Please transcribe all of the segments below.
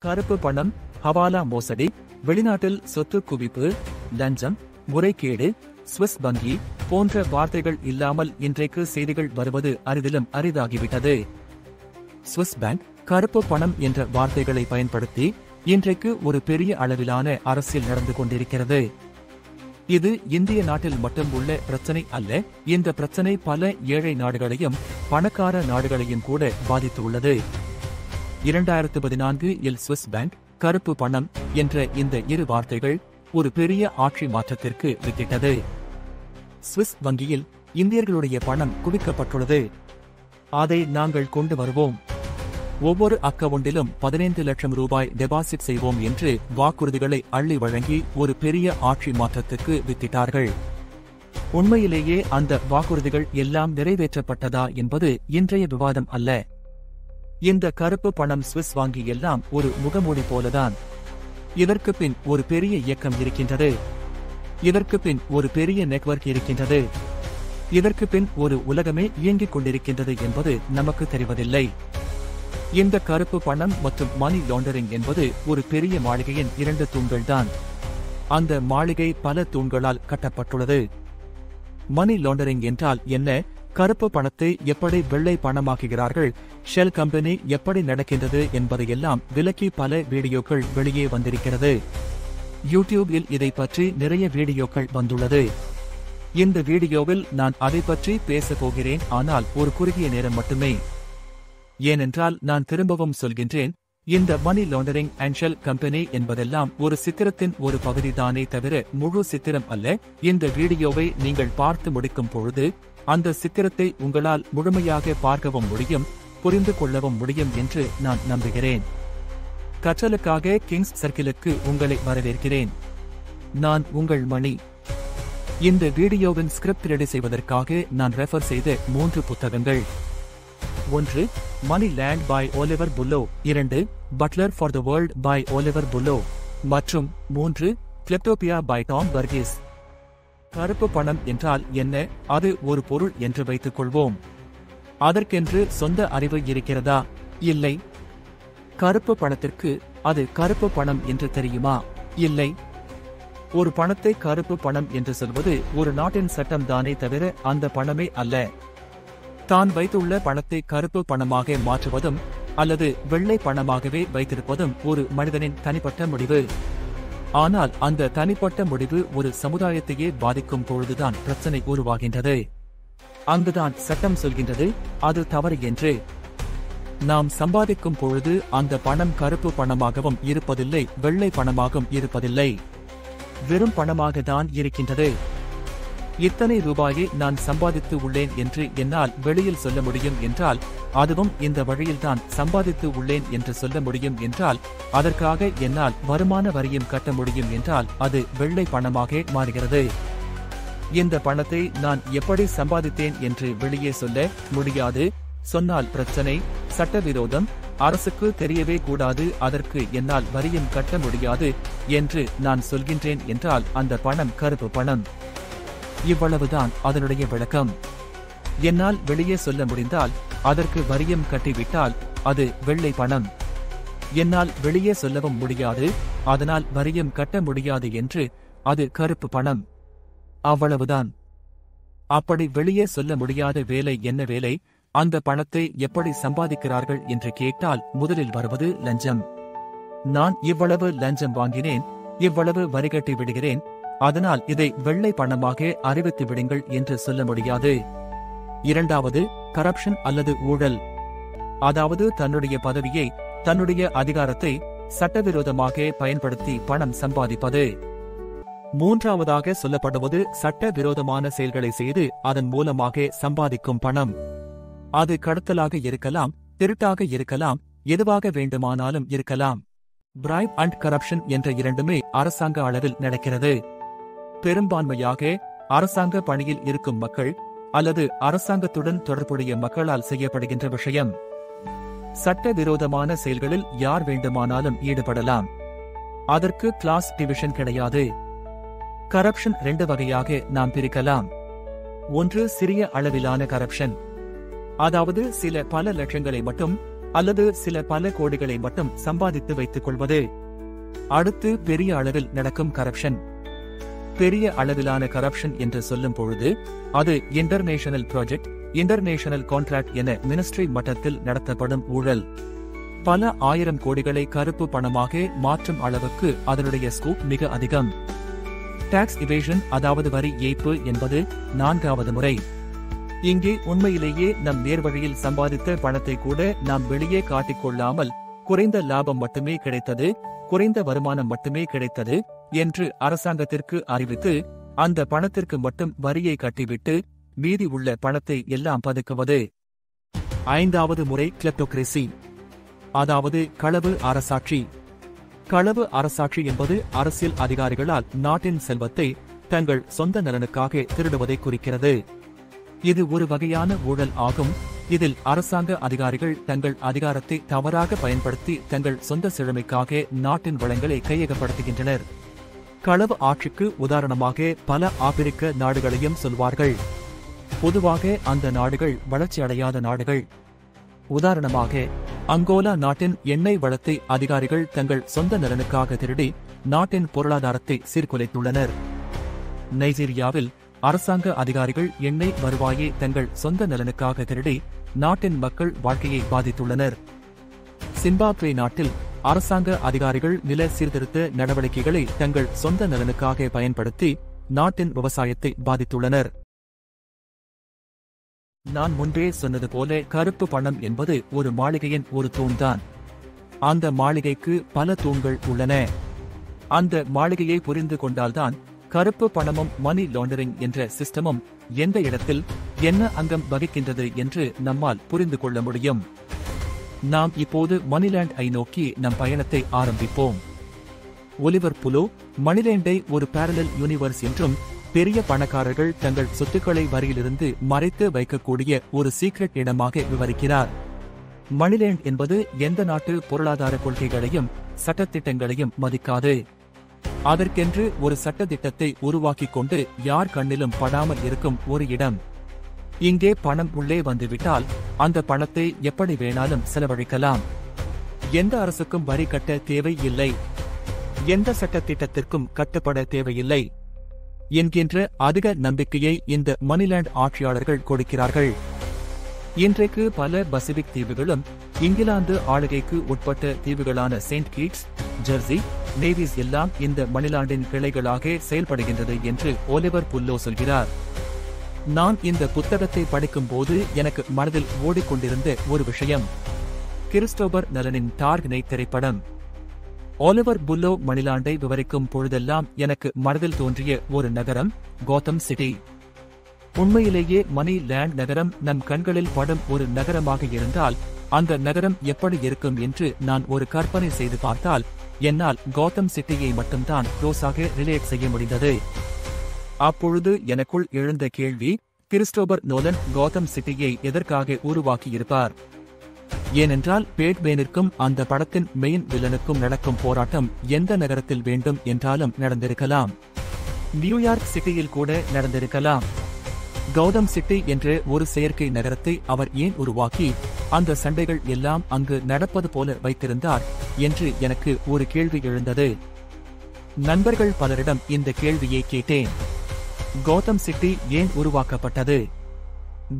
கருப்பு பணம், ஹவாலா மோசடி, வெளிநாட்டில் சொத்து குவிப்பு, லஞ்சம், முறைகேடு, சுவிஸ் வங்கி போன்ற வார்த்தைகள் இல்லாமல் இன்றைக்கு செய்திகள் வருவது அரிதிலும் அரிதாகிவிட்டது. சுவிஸ் பேங்க், கருப்பு பணம் என்ற வார்த்தைகளை பயன்படுத்தி இன்றைக்கு ஒரு பெரிய அளவிலான அரசியல் நடந்து கொண்டிருக்கிறது. இது இந்திய நாட்டில் மட்டும் உள்ள பிரச்சனை அல்ல. இந்த பிரச்சனை பல ஏழை நாடுகளையும் பணக்கார நாடுகளையும் கூட பாதித்துள்ளது. 2014 சுவிஸ் பேங்க், கருப்பு பணம் என்ற இந்த இரு வார்த்தைகள் ஒரு பெரிய ஆட்சி மாற்றத்திற்கு வித்திட்டது. சுவிஸ் வங்கியில் இந்தியர்களுடைய பணம் குவிக்கப்பட்டுள்ளது. அதை நாங்கள் கொண்டு வருவோம். ஒவ்வொரு அக்கவுண்டிலும் 15 லட்சம் ரூபாய் டெபாசிட் செய்வோம் என்று வாக்குறுதிகளை அள்ளி வழங்கி ஒரு பெரிய ஆட்சி மாற்றத்துக்கு வித்திட்டார்கள். உண்மையிலேயே அந்த வாக்குறுதிகள் எல்லாம் நிறைவேற்றப்பட்டதா என்பது இன்றைய விவாதம் அல்ல. இந்த கருப்பு பணம் சுவிஸ் வங்கி எல்லாம் ஒரு முகமூடி போலதான். இதற்கு பின் ஒரு பெரிய இயக்கம் இருக்கின்றது. இதற்கு பின் ஒரு பெரிய நெட்வொர்க் இருக்கின்றது. இதற்கு பின் ஒரு உலகமே இயங்கிக் கொண்டிருக்கின்றது என்பது நமக்கு தெரிவதில்லை. இந்த கருப்பு பணம் மற்றும் மணி லாண்டரிங் என்பது ஒரு பெரிய மாளிகையின் 2 தூண்கள்தான். அந்த மாளிகை பல தூண்களால் கட்டப்பட்டுள்ளது. மணி லாண்டரிங் என்றால் என்ன? கருப்பு பணத்தை எப்படி வெள்ளை பணமாக்குகிறார்கள், ஷெல் கம்பெனி எப்படி நடக்கின்றது என்பதையெல்லாம் விலக்கி பல வீடியோக்கள் வெளியே வந்திருக்கிறது. யூடியூபில் இதை பற்றி நிறைய வீடியோக்கள் வந்துள்ளது. இந்த வீடியோவில் நான் அதை பற்றி பேசப் போகிறேன், ஆனால் ஒரு குறுகிய நேரம் மட்டுமே. ஏனென்றால் நான் திரும்பவும் சொல்கின்றேன், இந்த money laundering and shell company என்பதெல்லாம் ஒரு சித்திரத்தின் ஒரு பகுதிதானே தவிர முழு சித்திரம் அல்ல. இந்த வீடியோவை நீங்கள் பார்த்து முடிக்கும் பொழுது அந்த சித்திரத்தை உங்களால் முழுமையாக பார்க்கவும் முடியும், புரிந்து கொள்ளவும் முடியும் என்று நான் நம்புகிறேன். கற்றலுக்காக கிங்ஸ் சர்க்கிளுக்கு உங்களை வரவேற்கிறேன். நான் உங்கள் மணி. இந்த வீடியோவின் ஸ்கிரிப்ட் ரெடி செய்வதற்காக நான் ரெஃபர் செய்த 3 புத்தகங்கள்: 1. Moneyland by Oliver Bullough, 2. Butler for the world by Oliver Bullough மற்றும் 3. Kleptopia by Tom Burgis. கருப்பு பணம் என்றால் என்ன? அது ஒரு பொருள் என்று வைத்துக் கொள்வோம். அதற்கென்று சொந்த அறிவு இருக்கிறதா? இல்லை. கருப்பு பணத்திற்கு அது கருப்பு பணம் என்று தெரியுமா? இல்லை. ஒரு பணத்தை கருப்பு பணம் என்று சொல்வது ஒரு நாட்டின் சட்டம் தானே தவிர அந்த பணமே அல்ல. தான் வைத்துள்ள பணத்தை கருப்பு பணமாக மாற்றுவதும் அல்லது வெள்ளை பணமாகவே வைத்திருப்பதும் ஒரு மனிதனின் தனிப்பட்ட முடிவு. ஆனால் அந்த தனிப்பட்ட முடிவு ஒரு சமுதாயத்தையே பாதிக்கும் பொழுதுதான் பிரச்சனை உருவாகின்றது. அங்குதான் சட்டம் சொல்கின்றது அது தவறு என்று. நாம் சம்பாதிக்கும் பொழுது அந்த பணம் கருப்பு பணமாகவும் இருப்பதில்லை, வெள்ளை பணமாகவும் இருப்பதில்லை, வெறும் பணமாக தான் இருக்கின்றது. இத்தனை ரூபாயை நான் சம்பாதித்து உள்ளேன் என்று என்னால் வெளியில் சொல்ல முடியும் என்றால், அதுவும் இந்த வழியில்தான் சம்பாதித்து உள்ளேன் என்று சொல்ல முடியும் என்றால், அதற்காக என்னால் வருமான வரியும் கட்ட முடியும் என்றால் அது வெள்ளை பணமாக மாறுகிறது. இந்த பணத்தை நான் எப்படி சம்பாதித்தேன் என்று வெளியே சொல்ல முடியாது. சொன்னால் பிரச்சனை, சட்டவிரோதம், அரசுக்கு தெரியவே கூடாது, அதற்கு என்னால் வரியும் கட்ட முடியாது என்று நான் சொல்கின்றேன் என்றால் அந்த பணம் கருப்பு பணம். இவ்வளவுதான் அதனுடைய விளக்கம். என்னால் வெளியே சொல்ல முடிந்தால் அதற்கு வரியும் கட்டிவிட்டால் அது வெள்ளை பணம். என்னால் வெளியே சொல்லவும் முடியாது, அதனால் வரியும் கட்ட முடியாது என்று அது கருப்பு பணம். அவ்வளவுதான். அப்படி வெளியே சொல்ல முடியாத வேலை என்ன வேலை? அந்த பணத்தை எப்படி சம்பாதிக்கிறார்கள் என்று கேட்டால் முதலில் வருவது லஞ்சம். நான் இவ்வளவு லஞ்சம் வாங்கினேன், இவ்வளவு வரி கட்டி விடுகிறேன், அதனால் இதை வெள்ளை பணமாக அறிவித்து விடுங்கள் என்று சொல்ல முடியாது. 2வது கரப்ஷன் அல்லது ஊழல். அதாவது தன்னுடைய பதவியை, தன்னுடைய அதிகாரத்தை சட்டவிரோதமாக பயன்படுத்தி பணம் சம்பாதிப்பது. 3வதாக சொல்லப்படுவது சட்டவிரோதமான செயல்களை செய்து அதன் மூலமாக சம்பாதிக்கும் பணம். அது கடத்தலாக இருக்கலாம், திருட்டாக இருக்கலாம், எதுவாக வேண்டுமானாலும் இருக்கலாம். பிரைப் அண்ட் கரப்ஷன் என்ற இரண்டுமே அரசாங்க அளவில் நடக்கிறது. பெரும்பான்மையாக அரசாங்க பணியில் இருக்கும் மக்கள் அல்லது அரசாங்கத்துடன் தொடர்புடைய மக்களால் செய்யப்படுகின்ற விஷயம். சட்டவிரோதமான செயல்களில் யார் வேண்டுமானாலும் ஈடுபடலாம். அதற்கு கிளாஸ் டிவிஷன் கிடையாது. கரப்ஷன் 2 வகையாக நாம் பிரிக்கலாம். 1 சிறிய அளவிலான கரப்ஷன், அதாவது சில பல லட்சங்களை மட்டும் அல்லது சில பல கோடிகளை மட்டும் சம்பாதித்து வைத்துக் கொள்வது. அடுத்து பெரிய அளவில் நடக்கும் கரப்ஷன். பெரிய அளவிலான கரப்ஷன் என்று சொல்லும் பொழுது அது இன்டர்நேஷனல் ப்ராஜெக்ட், இன்டர்நேஷனல் கான்ட்ராக்ட் என மினிஸ்ட்ரி மட்டத்தில் நடத்தப்படும் ஊழல். பல ஆயிரம் கோடிகளை கருப்பு பணமாக மாற்றும் அளவுக்கு அதனுடைய ஸ்கூப் மிக அதிகம். டாக்ஸ் இவேஷன், அதாவது வரி ஏய்ப்பு என்பது 4வது முறை. இங்கே உண்மையிலேயே நம் நேர்வழியில் சம்பாதித்த பணத்தை கூட நாம் வெளியே காட்டிக்கொள்ளாமல் குறைந்த லாபம் மட்டுமே கிடைத்தது, குறைந்த வருமானம் மட்டுமே கிடைத்தது என்று அரசாங்கத்திற்கு அறிவித்து அந்த பணத்திற்கு மட்டும் வரியை கட்டிவிட்டு மீதி உள்ள பணத்தை எல்லாம் பதுக்குவது. 5வது முறை கிளெப்டோக்ரேசி, அதாவது களவு அரசாட்சி. களவு அரசாட்சி என்பது அரசியல் அதிகாரிகளால் நாட்டின் செல்வத்தை தங்கள் சொந்த நலனுக்காக திருடுவதை குறிக்கிறது. இது ஒரு வகையான ஊழல் ஆகும். இதில் அரசாங்க அதிகாரிகள் தங்கள் அதிகாரத்தை தவறாக பயன்படுத்தி தங்கள் சொந்த செழுமைக்காக நாட்டின் வளங்களை கையகப்படுத்துகின்றனர். களவு ஆட்சிக்கு உதாரணமாக பல ஆப்பிரிக்க நாடுகளையும் சொல்வார்கள். பொதுவாக அந்த நாடுகள் வளர்ச்சியடையாத நாடுகள். உதாரணமாக அங்கோலா நாட்டின் எண்ணெய் வளத்தை அதிகாரிகள் தங்கள் சொந்த நலனுக்காக திருடி நாட்டின் பொருளாதாரத்தை சீர்குலைத்துள்ளனர். நைஜீரியாவில் அரசாங்க அதிகாரிகள் எண்ணெய் வருவாயை தங்கள் சொந்த நலனுக்காக திருடி நாட்டின் மக்கள் வாழ்க்கையை பாதித்துள்ளனர். சிம்பாப்வே நாட்டில் அரசாங்க அதிகாரிகள் நில சீர்திருத்த நடவடிக்கைகளை தங்கள் சொந்த நலனுக்காக பயன்படுத்தி நாட்டின் விவசாயத்தை பாதித்துள்ளனர். நான் முன்பே சொன்னது போல கருப்பு பணம் என்பது ஒரு மாளிகையின் ஒரு தூண்தான். அந்த மாளிகைக்கு பல தூண்கள் உள்ளன. அந்த மாளிகையை புரிந்து கொண்டால்தான் கருப்பு பணமும் மணி லாண்டரிங் என்ற சிஸ்டமும் எந்த இடத்தில் என்ன அங்கம் வகிக்கின்றது என்று நம்மால் புரிந்து கொள்ள முடியும். நாம் இப்போது மணிலேண்டை நோக்கி நம் பயணத்தை ஆரம்பிப்போம். ஒலிவர் புலோ மணிலேண்டை ஒரு பேரலல் யூனிவர்ஸ் என்றும் பெரிய பணக்காரர்கள் தங்கள் சொத்துக்களை வரியிலிருந்து மறைத்து வைக்கக்கூடிய ஒரு சீக்ரெட் இடமாக விவரிக்கிறார். மணிலேண்ட் என்பது எந்த நாட்டு பொருளாதார கொள்கைகளையும் சட்டத்திட்டங்களையும் மதிக்காது. அதற்கென்று ஒரு சட்டத்திட்டத்தை உருவாக்கிக் கொண்டு யார் கண்ணிலும் படாமல் இருக்கும் ஒரு இடம். இங்கே பணம் உள்ளே வந்துவிட்டால் அந்த பணத்தை எப்படி வேணாலும் செலவழிக்கலாம். எந்த அரசுக்கும் வரி கட்ட தேவை இல்லை, எந்த சட்டத்திட்டத்திற்கும் கட்டுப்பட தேவையில்லை என்கின்ற அதிக நம்பிக்கையை இந்த மணிலேண்ட் ஆட்சியாளர்கள் கொடுக்கிறார்கள். இன்றைக்கு பல பசிபிக் தீவுகளும் இங்கிலாந்து ஆளுகைக்கு உட்பட்ட தீவுகளான செயின்ட் கிட்ஸ், ஜெர்சி, நேவிஸ் எல்லாம் இந்த மணிலாண்டின் கிளைகளாக செயல்படுகின்றது என்று ஒலிவர் புல்லோ சொல்கிறார். நான் இந்த புத்தகத்தை படிக்கும் போது எனக்கு மனதில் ஓடிக்கொண்டிருந்த ஒரு விஷயம் கிறிஸ்டோபர் நலனின் டார்க் நைட் திரைப்படம். ஒலிவர் புல்லோ மணிலாண்டை விவரிக்கும் பொழுதெல்லாம் எனக்கு மனதில் தோன்றிய ஒரு நகரம் கோத்தம் சிட்டி. உண்மையிலேயே மணி லேண்ட் நகரம் நம் கண்களில் படும் ஒரு நகரமாக இருந்தால் அந்த நகரம் எப்படி இருக்கும் என்று நான் ஒரு கற்பனை செய்து பார்த்தால் என்னால் கோத்தம் சிட்டியை மட்டும்தான் க்ளோஸாக ரிலேட் செய்ய முடிந்தது. அப்பொழுது எனக்குள் எழுந்த கேள்வி, கிறிஸ்டோபர் நோலன் கோத்தம் சிட்டியை எதற்காக உருவாக்கியிருப்பார்? ஏனென்றால் பேட்மேனிற்கும் அந்த படத்தின் மெயின் வில்லனுக்கும் நடக்கும் போராட்டம் எந்த நகரத்தில் வேண்டும் என்றாலும் நடந்திருக்கலாம். நியூயார்க் சிட்டியில் கூட நடந்திருக்கலாம். கௌதம் சிட்டி என்ற ஒரு செயற்கை நகரத்தை அவர் ஏன் உருவாக்கி அந்த சண்டைகள் எல்லாம் அங்கு நடப்பது போல வைத்திருந்தார் என்று எனக்கு ஒரு கேள்வி எழுந்தது. நண்பர்கள் பலரிடம் இந்த கேள்வியை கேட்டேன். கோத்தம் சிட்டி ஏன் உருவாக்கப்பட்டது?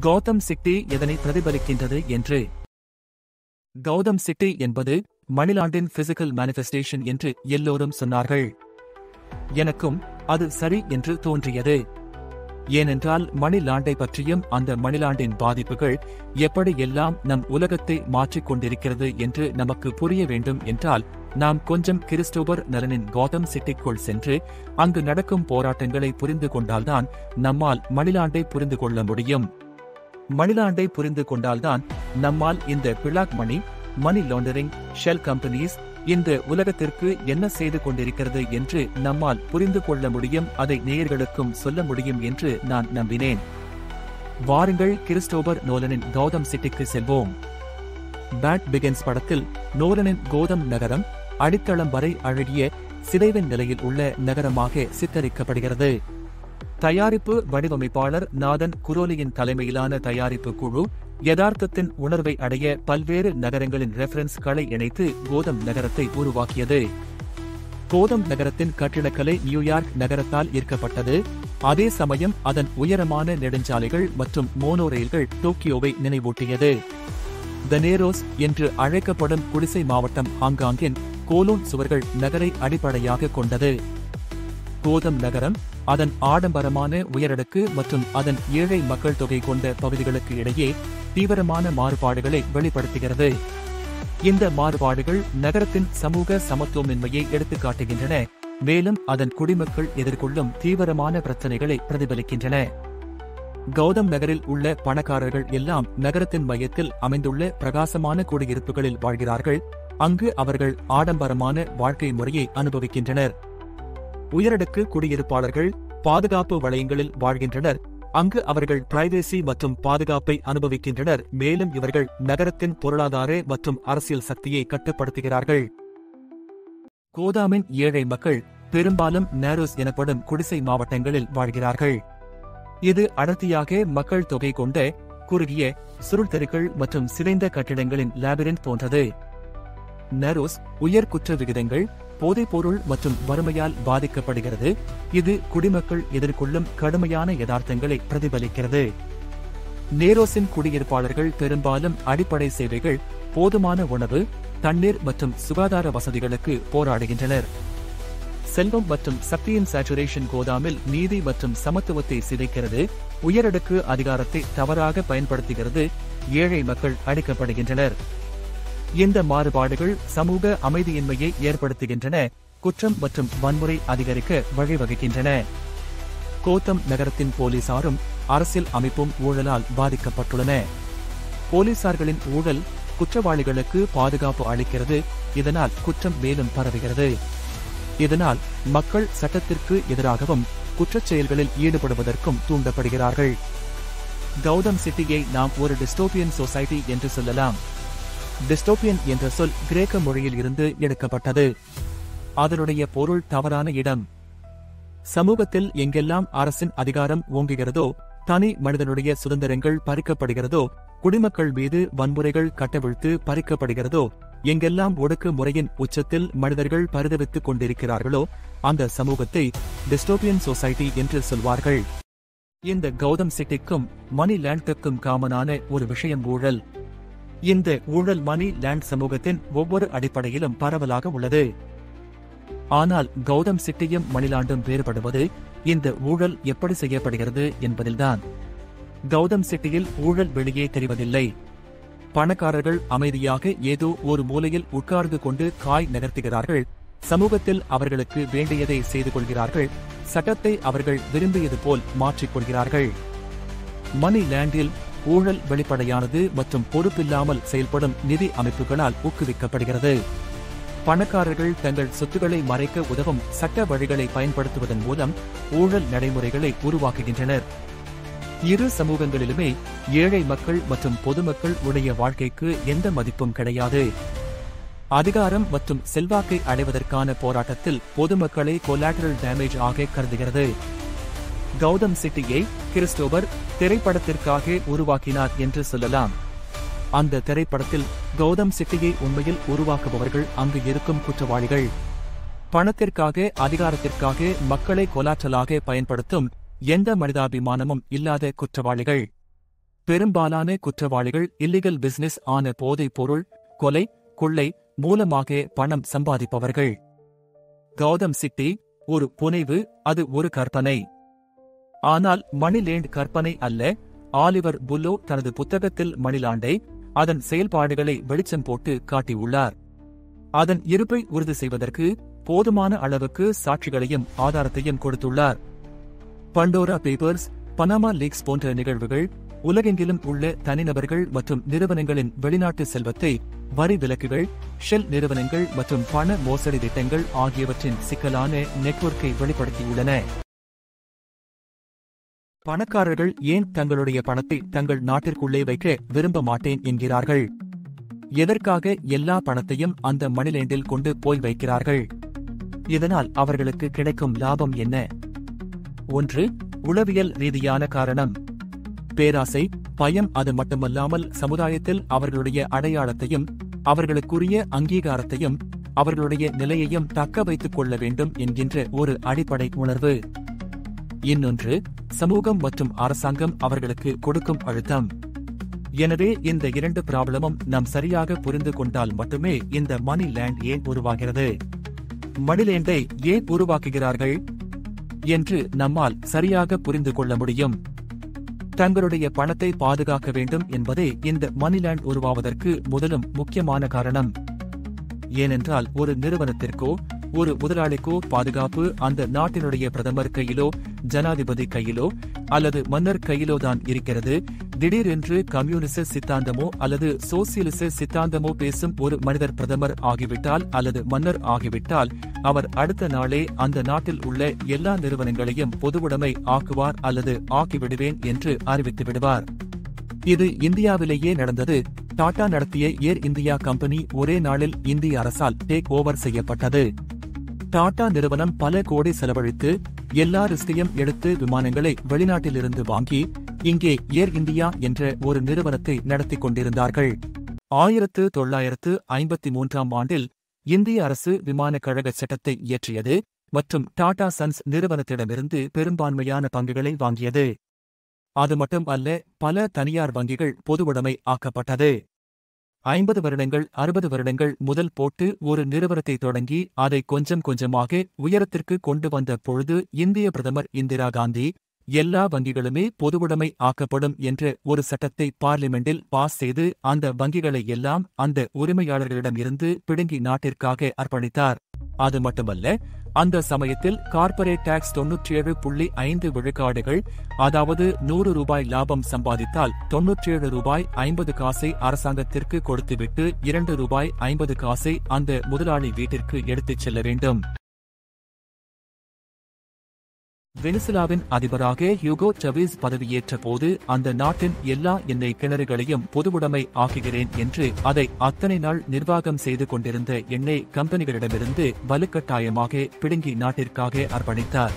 கோத்தம் சிட்டி எதனை பிரதிபலிக்கின்றது என்று. கௌதம் சிட்டி என்பது மணிலாண்டின் பிசிக்கல் மேனிஃபெஸ்டேஷன் என்று எல்லோரும் சொன்னார்கள். எனக்கும் அது சரி என்று தோன்றியது. ஏனென்றால் மணிலாண்டை பற்றியும் அந்த மணிலாண்டின் பாதிப்புகள் எப்படி எல்லாம் நம் உலகத்தை மாற்றிக் கொண்டிருக்கிறது என்று நமக்கு புரிய வேண்டும் என்றால் நாம் கொஞ்சம் கிறிஸ்டோபர் நலனின் கோத்தம் சிட்டிக்குள் சென்று அங்கு நடக்கும் போராட்டங்களை புரிந்து கொண்டால்தான் நம்மால் மணிலாண்டை புரிந்து கொள்ள முடியும். மணிலாண்டை புரிந்து கொண்டால்தான் நம்மால் இந்த black money, money laundering, shell companies இந்த உலகத்திற்கு என்ன செய்து கொண்டிருக்கிறது என்று நம்மால் புரிந்து கொள்ள முடியும். அதை நேயர்களுக்கும் சொல்ல முடியும் என்று நான் நம்பினேன். வாருங்கள் கிறிஸ்டோபர் நோலனின் கோதம் சிட்டிக்கு செல்வோம். பேட் பிகின்ஸ் படத்தில் நோலனின் கோதம் நகரம் அடித்தளம் வரை அழகிய சிதைவின் நிலையில் உள்ள நகரமாக சித்தரிக்கப்படுகிறது. தயாரிப்பு வடிவமைப்பாளர் நாதன் குரோலியின் தலைமையிலான தயாரிப்பு குழு யதார்த்தத்தின் உணர்வை அடைய பல்வேறு நகரங்களின் ரெஃபரன்ஸ்களை இணைத்து கோதம் நகரத்தை உருவாக்கியது. கோதம் நகரத்தின் கட்டிடக்கலை நியூயார்க் நகரத்தால் ஈர்க்கப்பட்டது. அதே சமயம் அதன் உயரமான நெடுஞ்சாலைகள் மற்றும் மோனோ ரயில்கள் டோக்கியோவை நினைவூட்டியது. த நேரோஸ் என்று அழைக்கப்படும் குடிசை மாவட்டம் ஹாங்காங்கின் கோலோன் சுவர்கள் நகரை அடிப்படையாக கொண்டது. கோதம் நகரம் அதன் ஆடம்பரமான உயரடுக்கு மற்றும் அதன் ஏழை மக்கள் தொகை கொண்ட பகுதிகளுக்கு இடையே தீவிரமான மாறுபாடுகளை வெளிப்படுத்துகிறது. இந்த மாறுபாடுகள் நகரத்தின் சமூக சமத்துவமின்மையை எடுத்துக்காட்டுகின்றன, மேலும் அதன் குடிமக்கள் எதிர்கொள்ளும் தீவிரமான பிரச்சினைகளை பிரதிபலிக்கின்றன. கௌதம் நகரில் உள்ள பணக்காரர்கள் எல்லாம் நகரத்தின் மையத்தில் அமைந்துள்ள பிரகாசமான குடியிருப்புகளில் வாழ்கிறார்கள். அங்கு அவர்கள் ஆடம்பரமான வாழ்க்கை முறையை அனுபவிக்கின்றனர். உயரடுக்கு குடியிருப்பாளர்கள் பாதுகாப்பு வளையங்களில் வாழ்கின்றனர். அங்கு அவர்கள் பிரைவேசி மற்றும் பாதுகாப்பை அனுபவிக்கின்றனர், மேலும் இவர்கள் நகரத்தின் பொருளாதார மற்றும் அரசியல் சக்தியை கட்டுப்படுத்துகிறார்கள். கோதாமின் ஏழை மக்கள் பெரும்பாலும் நேரோஸ் எனப்படும் குடிசை மாவட்டங்களில் வாழ்கிறார்கள். இது அடர்த்தியாக மக்கள் தொகை கொண்ட குறுகிய சுருள் தெருக்கள் மற்றும் சிதைந்த கட்டிடங்களின் லாபிரிண்ட் போன்றது. நேரோஸ் உயர் குற்ற விகிதங்கள், போதைப்பொருள் மற்றும் வறுமையால் பாதிக்கப்படுகிறது. இது குடிமக்கள் எதிர்கொள்ளும் கடுமையான யதார்த்தங்களை பிரதிபலிக்கிறது. நேரோஸின் குடியிருப்பாளர்கள் பெரும்பாலும் அடிப்படை சேவைகள், போதுமான உணவு, தண்ணீர் மற்றும் சுகாதார வசதிகளுக்கு போராடுகின்றனர். செல்வம் மற்றும் சக்தியின் சேச்சுரேஷன் கோதாமில் நீதி மற்றும் சமத்துவத்தை சிதைக்கிறது. உயரடுக்கு அதிகாரத்தை தவறாக பயன்படுத்துகிறது. ஏழை மக்கள் அடிக்கப்படுகின்றனர். இந்த மாறுபாடுகள் சமூக அமைதியின்மையை ஏற்படுத்துகின்றன, குற்றம் மற்றும் வன்முறை அதிகரிக்க வழிவகுக்கின்றன. கோதம் நகரத்தின் போலீசாரும் அரசியல் அமைப்பும் ஊழலால் பாதிக்கப்பட்டுள்ளன. போலீசார்களின் ஊழல் குற்றவாளிகளுக்கு பாதுகாப்பு அளிக்கிறது, இதனால் குற்றம் மேலும் பரவுகிறது. இதனால் மக்கள் சட்டத்திற்கு எதிராகவும் குற்றச் செயல்களில் ஈடுபடுவதற்கும் தூண்டப்படுகிறார்கள். கௌதம் சிட்டியை நாம் ஒரு டிஸ்டோபியன் சொசைட்டி என்று சொல்லலாம். டிஸ்டோபியன் என்ற சொல் கிரேக்க மொழியில் இருந்து எடுக்கப்பட்டது. அதனுடைய பொருள் தவறான இடம். சமூகத்தில் எங்கெல்லாம் அரசின் அதிகாரம் ஓங்குகிறதோ, தனி மனிதனுடைய சுதந்திரங்கள் பறிக்கப்படுகிறதோ, குடிமக்கள் மீது வன்முறைகள் கட்டவிழ்த்து பறிக்கப்படுகிறதோ, எங்கெல்லாம் ஒடுக்கு முறையின் உச்சத்தில் மனிதர்கள் பரிதவித்துக் கொண்டிருக்கிறார்களோ, அந்த சமூகத்தை டிஸ்டோபியன் சொசைட்டி என்று சொல்வார்கள். இந்த கௌதம் சிட்டிக்கும் மணி லேண்டுக்கும் காமனான ஒரு விஷயம் ஊழல். இந்த ஊழல் மணி லேண்ட் சமூகத்தின் ஒவ்வொரு அடிப்படையிலும் பரவலாக உள்ளது. ஆனால் கௌதம் சிட்டியும் மணிலாண்டும் வேறுபடுவது இந்த ஊழல் எப்படி செய்யப்படுகிறது என்பதில்தான். கௌதம் சிட்டியில் ஊழல் வெளியே தெரிவதில்லை. பணக்காரர்கள் அமைதியாக ஏதோ ஒரு மூலையில் உட்கார்ந்து கொண்டு காய் நகர்த்துகிறார்கள். சமூகத்தில் அவர்களுக்கு வேண்டியதை செய்து கொள்கிறார்கள். சட்டத்தை அவர்கள் விரும்பியது போல் மாற்றிக்கொள்கிறார்கள். மணி லேண்டில் ஊழல் வெளிப்படையானது மற்றும் பொறுப்பில்லாமல் செயல்படும் நிதி அமைப்புகளால் ஊக்குவிக்கப்படுகிறது. பணக்காரர்கள் தங்கள் சொத்துக்களை மறைக்க உதவும் சட்ட வழிகளை பயன்படுத்துவதன் மூலம் ஊழல் நடைமுறைகளை உருவாக்குகின்றனர். இரு சமூகங்களிலுமே ஏழை மக்கள் மற்றும் பொதுமக்கள் உடைய வாழ்க்கைக்கு எந்த மதிப்பும் கிடையாது. அதிகாரம் மற்றும் செல்வாக்கை அடைவதற்கான போராட்டத்தில் பொதுமக்களை கொலாட்டரல் டேமேஜ் ஆக கருதுகிறது. கௌதம் சிட்டியை கிறிஸ்டோபர் திரைப்படத்திற்காக உருவாக்கினார் என்று சொல்லலாம். அந்த திரைப்படத்தில் கௌதம் சிட்டியை உண்மையில் உருவாக்குபவர்கள் அங்கு இருக்கும் குற்றவாளிகள். பணத்திற்காக, அதிகாரத்திற்காக மக்களை கொலாற்றலாக பயன்படுத்தும் எந்த மனிதாபிமானமும் இல்லாத குற்றவாளிகள். பெரும்பாலான குற்றவாளிகள் இல்லீகல் பிசினஸ் ஆன போதைப் பொருள், கொலை, கொள்ளை மூலமாக பணம் சம்பாதிப்பவர்கள். கௌதம் சிட்டி ஒரு புனைவு, அது ஒரு கற்பனை. ஆனால் மணிலேண்ட் கற்பனை அல்ல. ஆலிவர் புல்லோ தனது புத்தகத்தில் மணிலாண்டை, அதன் செயல்பாடுகளை வெளிச்சம் போட்டு காட்டியுள்ளார். அதன் இருப்பை உறுதி செய்வதற்கு போதுமான அளவுக்கு சாட்சிகளையும் ஆதாரத்தையும் கொடுத்துள்ளார். பண்டோரா பேப்பர்ஸ், பனாமா லீக்ஸ் போன்ற நிகழ்வுகள் உலகெங்கிலும் உள்ள தனிநபர்கள் மற்றும் நிறுவனங்களின் வெளிநாட்டு செல்வத்தை, வரி விலக்குகள், ஷெல் நிறுவனங்கள் மற்றும் பண மோசடி திட்டங்கள் ஆகியவற்றின் சிக்கலான நெட்வொர்க்கை வெளிப்படுத்தியுள்ளன. பணக்காரர்கள் ஏன் தங்களுடைய பணத்தை தங்கள் நாட்டிற்குள்ளே வைக்க விரும்ப மாட்டேன் என்கிறார்கள்? எதற்காக எல்லா பணத்தையும் அந்த மணிலேண்டில் கொண்டு போய் வைக்கிறார்கள்? இதனால் அவர்களுக்கு கிடைக்கும் லாபம் என்ன? 1. உளவியல் ரீதியான காரணம். பேராசை, பயம். அது மட்டுமல்லாமல் சமுதாயத்தில் அவர்களுடைய அடையாளத்தையும் அவர்களுக்குரிய அங்கீகாரத்தையும் அவர்களுடைய நிலையையும் தக்க வைத்துக் கொள்ள வேண்டும் என்கின்ற ஒரு அடிப்படை உணர்வு. இன்னொன்று, சமூகம் மற்றும் அரசாங்கம் அவர்களுக்கு கொடுக்கும் அழுத்தம். எனவே இந்த இரண்டு ப்ராப்ளமும் நாம் சரியாக புரிந்து கொண்டால் மட்டுமே இந்த மணி லேண்ட் ஏன் உருவாகிறது, மணிலேண்டை ஏன் உருவாக்குகிறார்கள் என்று நம்மால் சரியாக புரிந்து கொள்ள முடியும். தங்களுடைய பணத்தை பாதுகாக்க வேண்டும் என்பதே இந்த மணிலேண்ட் உருவாவதற்கு முதலும் முக்கியமான காரணம். ஏனென்றால் ஒரு நிறுவனத்திற்கோ ஒரு முதலாளிக்கோ பாதுகாப்பு அந்த நாட்டினுடைய பிரதமர் கையிலோ ஜனாதிபதி கையிலோ அல்லது மன்னர் கையிலோ தான் இருக்கிறது. திடீரென்று கம்யூனிச சித்தாந்தமோ அல்லது சோசியலிச சித்தாந்தமோ பேசும் ஒரு மனிதர் பிரதமர் ஆகிவிட்டால் அல்லது மன்னர் ஆகிவிட்டால் அவர் அடுத்த நாளே அந்த நாட்டில் உள்ள எல்லா நிறுவனங்களையும் பொதுவுடைமை ஆக்குவார் அல்லது ஆக்கிவிடுவேன் என்று அறிவித்து விடுவார். இது இந்தியாவிலேயே நடந்தது. டாடா நடத்திய ஏர் இந்தியா கம்பெனி ஒரே நாளில் இந்திய அரசால் டேக் ஓவர் செய்யப்பட்டது. டாடா நிறுவனம் பல கோடி செலவழித்து எல்லா ரிஸ்கையும் எடுத்து விமானங்களை வெளிநாட்டிலிருந்து வாங்கி இங்கே ஏர் இந்தியா என்ற ஒரு நிறுவனத்தை நடத்திக் கொண்டிருந்தார்கள். 1953ஆம் ஆண்டில் இந்திய அரசு விமான கழக சட்டத்தை இயற்றியது மற்றும் டாடா சன்ஸ் நிறுவனத்திடமிருந்து பெரும்பான்மையான பங்குகளை வாங்கியது. அது மட்டும் அல்ல, பல தனியார் வங்கிகள் பொதுவுடைமை ஆக்கப்பட்டது. 50 வருடங்கள் 60 வருடங்கள் முதல் போட்டு ஒரு நிறுவனத்தை தொடங்கி அதை கொஞ்சம் கொஞ்சமாக உயரத்திற்கு கொண்டு வந்த பொழுது இந்திய பிரதமர் இந்திரா காந்தி எல்லா வங்கிகளுமே பொதுவுடைமை ஆக்கப்படும் என்ற ஒரு சட்டத்தை பார்லிமெண்டில் பாஸ் செய்து அந்த வங்கிகளை எல்லாம் அந்த உரிமையாளர்களிடம் இருந்து பிடுங்கி நாட்டிற்காக அர்ப்பணித்தார். அது மட்டுமல்ல, அந்த சமயத்தில் கார்ப்பரேட் டாக்ஸ் 97.5 விழுக்காடுகள், அதாவது 100 ரூபாய் லாபம் சம்பாதித்தால் 97 ரூபாய் 50 காசை அரசாங்கத்திற்கு கொடுத்துவிட்டு 2 ரூபாய் 50 காசை அந்த முதலாளி வீட்டிற்கு எடுத்துச் செல்ல வேண்டும். வெனிசுலாவின் அதிபராக ஹியூகோ சவேஸ் பதவியேற்ற போது அந்த நாட்டின் எல்லா எண்ணெய் கிணறுகளையும் பொதுவுடைமை ஆக்குகிறேன் என்று அதை அத்தனை நாள் நிர்வாகம் செய்து கொண்டிருந்த எண்ணெய் கம்பெனிகளிடமிருந்து வலுக்கட்டாயமாக பிடுங்கி நாட்டிற்காக அர்ப்பணித்தார்.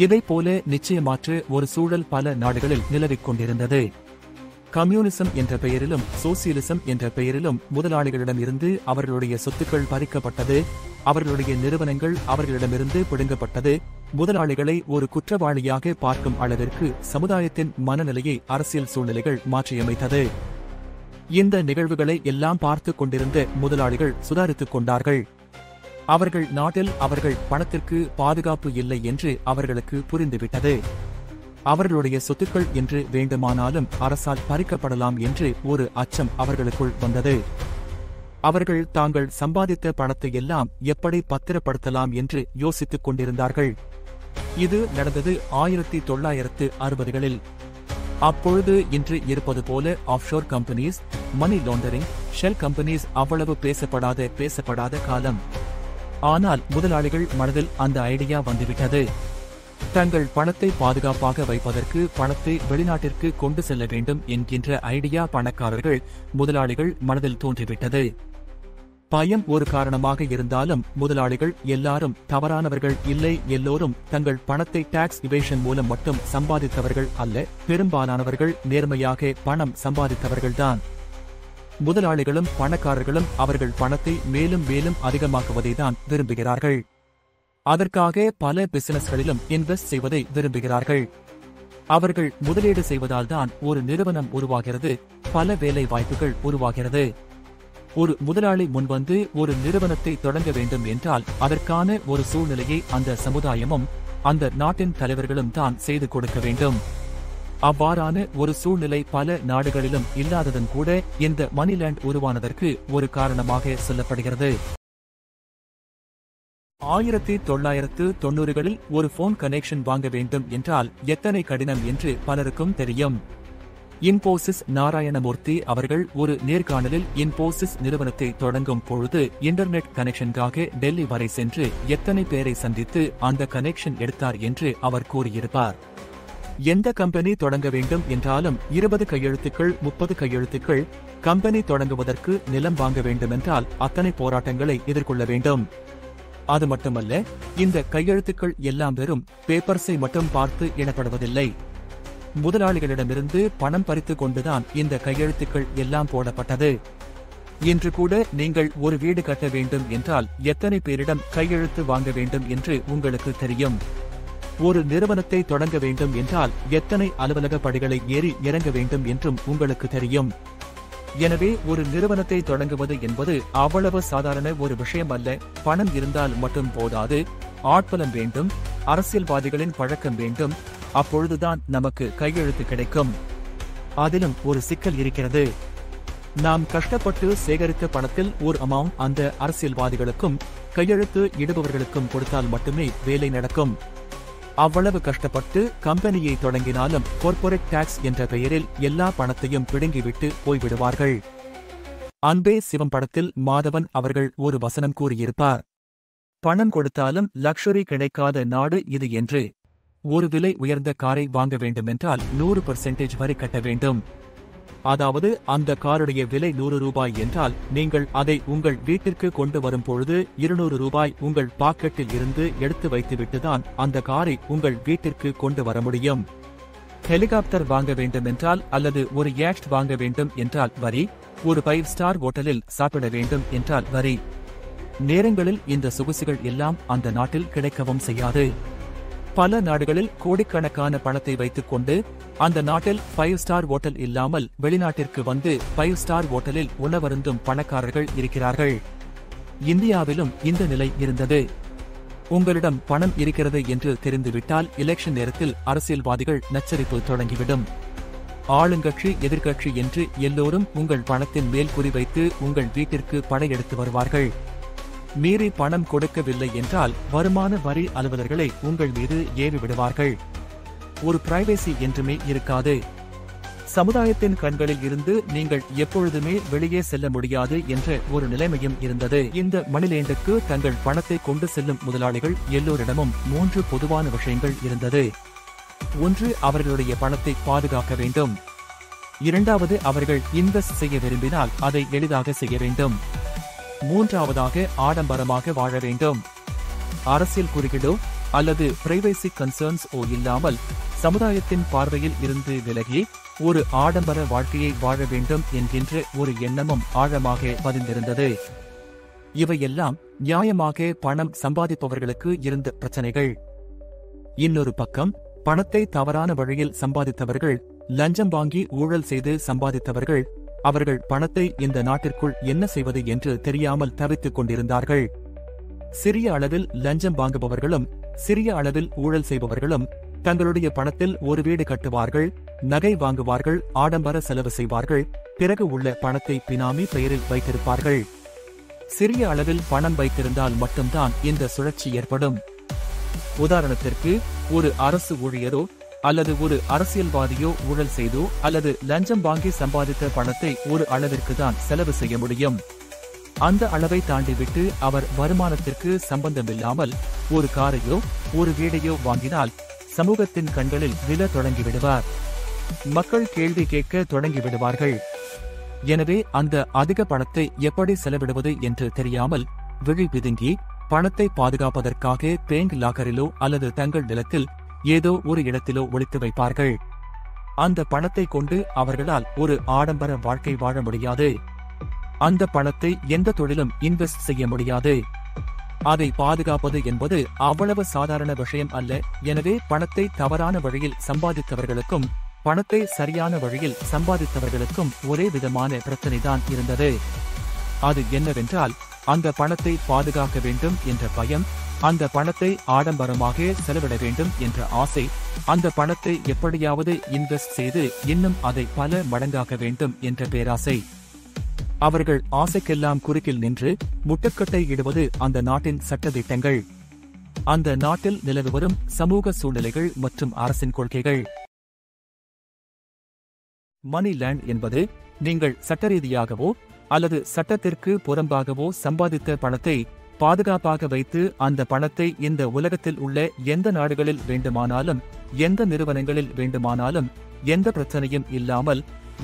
இதைப்போல நிச்சயமற்ற ஒரு சூழல் பல நாடுகளில் நிலவிக் கொண்டிருந்தது. கம்யூனிசம் என்ற பெயரிலும் சோசியலிசம் என்ற பெயரிலும் முதலாளிகளிடம் இருந்து அவர்களுடைய சொத்துக்கள் பறிக்கப்பட்டது. அவர்களுடைய நிறுவனங்கள் அவர்களிடமிருந்து பிடுங்கப்பட்டது. முதலாளிகளை ஒரு குற்றவாளியாக பார்க்கும் அளவிற்கு சமுதாயத்தின் மனநிலையை அரசியல் சூழ்நிலைகள் மாற்றியமைத்தது. இந்த நிகழ்வுகளை எல்லாம் பார்த்துக் கொண்டிருந்த முதலாளிகள் சுதாரித்துக் கொண்டார்கள். அவர்கள் நாட்டில் அவர்கள் பணத்திற்கு பாதுகாப்பு இல்லை என்று அவர்களுக்கு புரிந்துவிட்டது. அவர்களுடைய சொத்துக்கள் என்று வேண்டுமானாலும் அரசால் பறிக்கப்படலாம் என்று ஒரு அச்சம் அவர்களுக்குள் வந்தது. அவர்கள் தாங்கள் சம்பாதித்த பணத்தை எல்லாம் எப்படி பத்திரப்படுத்தலாம் என்று யோசித்துக் கொண்டிருந்தார்கள். இது நடந்தது 1960களில். அப்பொழுது இன்று இருப்பது போல offshore companies, money laundering, shell companies அவ்வளவு பேசப்படாத காலம். ஆனால் முதலாளிகள் மனதில் அந்த ஐடியா வந்துவிட்டது. தங்கள் பணத்தை பாதுகாப்பாக வைப்பதற்கு பணத்தை வெளிநாட்டிற்கு கொண்டு செல்ல வேண்டும் என்கின்ற ஐடியா பணக்காரர்கள் முதலாளிகள் மனதில் தோன்றிவிட்டது. பயம் ஒரு காரணமாக இருந்தாலும் முதலாளிகள் எல்லாரும் தவறானவர்கள் இல்லை. எல்லோரும் தங்கள் பணத்தை டாக்ஸ் இவேஷன் மூலம் மட்டும் சம்பாதித்தவர்கள் அல்ல. பெரும்பாலானவர்கள் நேர்மையாக பணம் சம்பாதித்தவர்கள்தான். முதலாளிகளும் பணக்காரர்களும் அவர்கள் பணத்தை மேலும் மேலும் அதிகமாக்குவதைதான் விரும்புகிறார்கள். அதற்காக பல பிசினஸ்களிலும் இன்வெஸ்ட் செய்வதை விரும்புகிறார்கள். அவர்கள் முதலீடு செய்வதால்தான் ஒரு நிறுவனம் உருவாகிறது, பல வேலை வாய்ப்புகள் உருவாகிறது. ஒரு முதலாளி முன்வந்து ஒரு நிறுவனத்தை தொடங்க வேண்டும் என்றால் அதற்கான ஒரு சூழ்நிலையை அந்த சமுதாயமும் அந்த நாட்டின் தலைவர்களும் தான் செய்து கொடுக்க வேண்டும். அவ்வாறான ஒரு சூழ்நிலை பல நாடுகளிலும் இல்லாததும் கூட இந்த மணிலேண்ட் உருவானதற்கு ஒரு காரணமாக சொல்லப்படுகிறது. 1990களில் ஒரு போன் கனெக்ஷன் வாங்க வேண்டும் என்றால் எத்தனை கடினம் என்று பலருக்கும் தெரியும். இன்போசிஸ் நாராயணமூர்த்தி அவர்கள் ஒரு நேர்காணலில் இன்போசிஸ் நிறுவனத்தை தொடங்கும் பொழுது இன்டர்நெட் கனெக்ஷனுக்காக டெல்லி வரை சென்று எத்தனை பேரை சந்தித்து அந்த கனெக்ஷன் எடுத்தார் என்று அவர் கூறியிருப்பார். எந்த கம்பெனி தொடங்க வேண்டும் என்றாலும் 20 கையெழுத்துக்கள் 30 கையெழுத்துக்கள். கம்பெனி தொடங்குவதற்கு நிலம் வாங்க வேண்டுமென்றால் அத்தனை போராட்டங்களை எதிர்கொள்ள வேண்டும். அது மட்டுமல்ல, இந்த கையெழுத்துக்கள் எல்லாம் வெறும் பேப்பர்ஸை மட்டும் பார்த்து இடப்படுவதில்லை. முதலாளிகளிடமிருந்து பணம் பறித்துக் கொண்டுதான் இந்த கையெழுத்துக்கள் எல்லாம் போடப்பட்டது. இன்று கூட நீங்கள் ஒரு வீடு கட்ட வேண்டும் என்றால் எத்தனை பேரிடம் கையெழுத்து வாங்க வேண்டும் என்று உங்களுக்கு தெரியும். ஒரு நிறுவனத்தை தொடங்க வேண்டும் என்றால் எத்தனை அலுவலக படிகளை ஏறி இறங்க வேண்டும் என்றும் உங்களுக்கு தெரியும். எனவே ஒரு நிறுவனத்தை தொடங்குவது என்பது அவ்வளவு சாதாரண ஒரு விஷயம் அல்ல. பணம் இருந்தால் மட்டும் போதாது, ஆட்பலம் வேண்டும், அரசியல்வாதிகளின் பழக்கம் வேண்டும். அப்பொழுதுதான் நமக்கு கையெழுத்து கிடைக்கும். அதிலும் ஒரு சிக்கல் இருக்கிறது. நாம் கஷ்டப்பட்டு சேகரித்த பணத்தில் ஒரு அமௌண்ட் அந்த அரசியல்வாதிகளுக்கும் கையெழுத்து இடுபவர்களுக்கும் கொடுத்தால் மட்டுமே வேலை நடக்கும். அவ்வளவு கஷ்டப்பட்டு கம்பெனியை தொடங்கினாலும் கார்ப்பரேட் டாக்ஸ் என்ற பெயரில் எல்லா பணத்தையும் பிடுங்கிவிட்டு போய்விடுவார்கள். அன்பே சிவம் படத்தில் மாதவன் அவர்கள் ஒரு வசனம் கூறியிருப்பார், பணம் கொடுத்தாலும் லக்ஷரி கிடைக்காத நாடு இது என்று. ஒரு விலை உயர்ந்த காரை வாங்க வேண்டுமென்றால் 100% வரி கட்ட வேண்டும். அதாவது அந்த காருடைய விலை 100 ரூபாய் என்றால் நீங்கள் அதை உங்கள் வீட்டிற்கு கொண்டு வரும் பொழுது 200 ரூபாய் உங்கள் பாக்கெட்டில் இருந்து எடுத்து வைத்துவிட்டுதான் அந்த காரை உங்கள் வீட்டிற்கு கொண்டு வர முடியும். ஹெலிகாப்டர் வாங்க வேண்டுமென்றால் அல்லது ஒரு யாட் வாங்க வேண்டும் என்றால் வரி, ஒரு 5 ஸ்டார் ஹோட்டலில் சாப்பிட வேண்டும் என்றால் வரி. நேரங்களில் இந்த சொகுசுகள் எல்லாம் அந்த நாட்டில் கிடைக்கவும் செய்யாது. பல நாடுகளில் கோடிக்கணக்கான பணத்தை வைத்துக் கொண்டு அந்த நாட்டில் 5 ஸ்டார் ஹோட்டல் இல்லாமல் வெளிநாட்டிற்கு வந்து 5 ஸ்டார் ஹோட்டலில் உணவருந்தும் பணக்காரர்கள் இருக்கிறார்கள். இந்தியாவிலும் இந்த நிலை இருந்தது. உங்களிடம் பணம் இருக்கிறது என்று தெரிந்துவிட்டால் எலெக்ஷன் நேரத்தில் அரசியல்வாதிகள் நச்சரிப்பு தொடங்கிவிடும். ஆளுங்கட்சி எதிர்க்கட்சி என்று எல்லோரும் உங்கள் பணத்தின் மேல் குறிவைத்து உங்கள் வீட்டிற்கு படையெடுத்து வருவார்கள். மீறி பணம் கொடுக்கவில்லை என்றால் வருமான வரி அலுவலர்களை உங்கள் மீது ஏவி விடுவார்கள். ஒரு பிரைவேசி என்றுமே இருக்காது. சமுதாயத்தின் கண்களில் இருந்து நீங்கள் எப்பொழுதுமே வெளியே செல்ல முடியாது என்ற ஒரு நிலைமையும் இருந்தது. இந்த மணிலேண்டுக்கு தங்கள் பணத்தை கொண்டு செல்லும் முதலாளிகள் எல்லோரிடமும் 3 பொதுவான விஷயங்கள் இருந்தது. ஒன்று, அவர்களுடைய பணத்தை பாதுகாக்க வேண்டும். இரண்டாவது, அவர்கள் இன்வெஸ்ட் செய்ய விரும்பினால் அதை எளிதாக செய்ய வேண்டும். மூன்றாவதாக, ஆடம்பரமாக வாழ வேண்டும். அரசியல் குறுக்கீடோ அல்லது பிரைவேசி கன்சர்ன்ஸ் இல்லாமல் சமுதாயத்தின் பார்வையில் இருந்து விலகி ஒரு ஆடம்பர வாழ்க்கையை வாழ வேண்டும் என்கின்ற ஒரு எண்ணமும் ஆழமாக பதிந்திருந்தது. இவையெல்லாம் நியாயமாக பணம் சம்பாதிப்பவர்களுக்கு இருந்த பிரச்சனைகள். இன்னொரு பக்கம், பணத்தை தவறான வழியில் சம்பாதித்தவர்கள், லஞ்சம் வாங்கி ஊழல் செய்து சம்பாதித்தவர்கள், அவர்கள் பணத்தை இந்த நாட்டிற்குள் என்ன செய்வது என்று தெரியாமல் தவித்துக் கொண்டிருந்தார்கள். சிறிய அளவில் லஞ்சம் வாங்குபவர்களும் சிறிய அளவில் ஊழல் செய்பவர்களும் தங்களுடைய பணத்தில் ஒரு வீடு கட்டுவார்கள், நகை வாங்குவார்கள், ஆடம்பர செலவு செய்வார்கள், பிறகு உள்ள பணத்தை பினாமி பெயரில் வைத்திருப்பார்கள். சிறிய அளவில் பணம் வைத்திருந்தால் மட்டும்தான் இந்த சுழற்சி ஏற்படும். உதாரணத்திற்கு, ஒரு அரசு ஊழியரோ அல்லது ஒரு அரசியல்வாதியோ ஊழல் செய்தோ அல்லது லஞ்சம் வாங்கி சம்பாதித்த பணத்தை ஒரு அளவிற்கு தான் செலவு செய்ய முடியும். அந்த அளவை தாண்டிவிட்டு அவர் வருமானத்திற்கு சம்பந்தமில்லாமல் ஒரு காரையோ ஒரு வீடையோ வாங்கினால் சமூகத்தின் கண்களில் விழ தொடங்கிவிடுவார். மக்கள் கேள்வி கேட்க தொடங்கிவிடுவார்கள். எனவே அந்த அதிக பணத்தை எப்படி செலவிடுவது என்று தெரியாமல் விழி பிதுங்கி பணத்தை பாதுகாப்பதற்காக பேங்க் லாக்கரிலோ அல்லது தங்கள் நிலத்தில் ஏதோ ஒரு இடத்திலோ ஒளித்து வைப்பார்கள். அந்த பணத்தை கொண்டு அவர்களால் ஒரு ஆடம்பர வாழ்க்கை வாழ முடியாது. அந்த பணத்தை எந்த தொழிலும் இன்வெஸ்ட் செய்ய முடியாது. அதை பாதுகாப்பது என்பது அவ்வளவு சாதாரண விஷயம் அல்ல. எனவே பணத்தை தவறான வழியில் சம்பாதித்தவர்களுக்கும் பணத்தை சரியான வழியில் சம்பாதித்தவர்களுக்கும் ஒரே விதமான பிரச்சனைதான் இருந்தது. அது என்னவென்றால், அந்த பணத்தை பாதுகாக்க வேண்டும் என்ற பயம், அந்த பணத்தை ஆடம்பரமாக செலவிட வேண்டும் என்ற ஆசை, அந்த பணத்தை எப்படியாவது இன்வெஸ்ட் செய்து இன்னும் அதை பல மடங்காக்க வேண்டும் என்ற பேராசை. அவர்கள் ஆசைக்கெல்லாம் குறுக்கில் நின்று முட்டுக்கட்டை இடுவது அந்த நாட்டின் சட்டதிட்டங்கள், அந்த நாட்டில் நிலவி வரும் சமூக சூழ்நிலைகள் மற்றும் அரசின் கொள்கைகள். மணி லேண்ட் என்பது நீங்கள் சட்டரீதியாகவோ அல்லது சட்டத்திற்கு புறம்பாகவோ சம்பாதித்த பணத்தை பாதுகாப்பாக வைத்து அந்த பணத்தை இந்த உலகத்தில் உள்ள எந்த நாடுகளில் வேண்டுமானாலும் எந்த நிறுவனங்களில் வேண்டுமானாலும் எந்த பிரச்சனையும் இல்லாமல்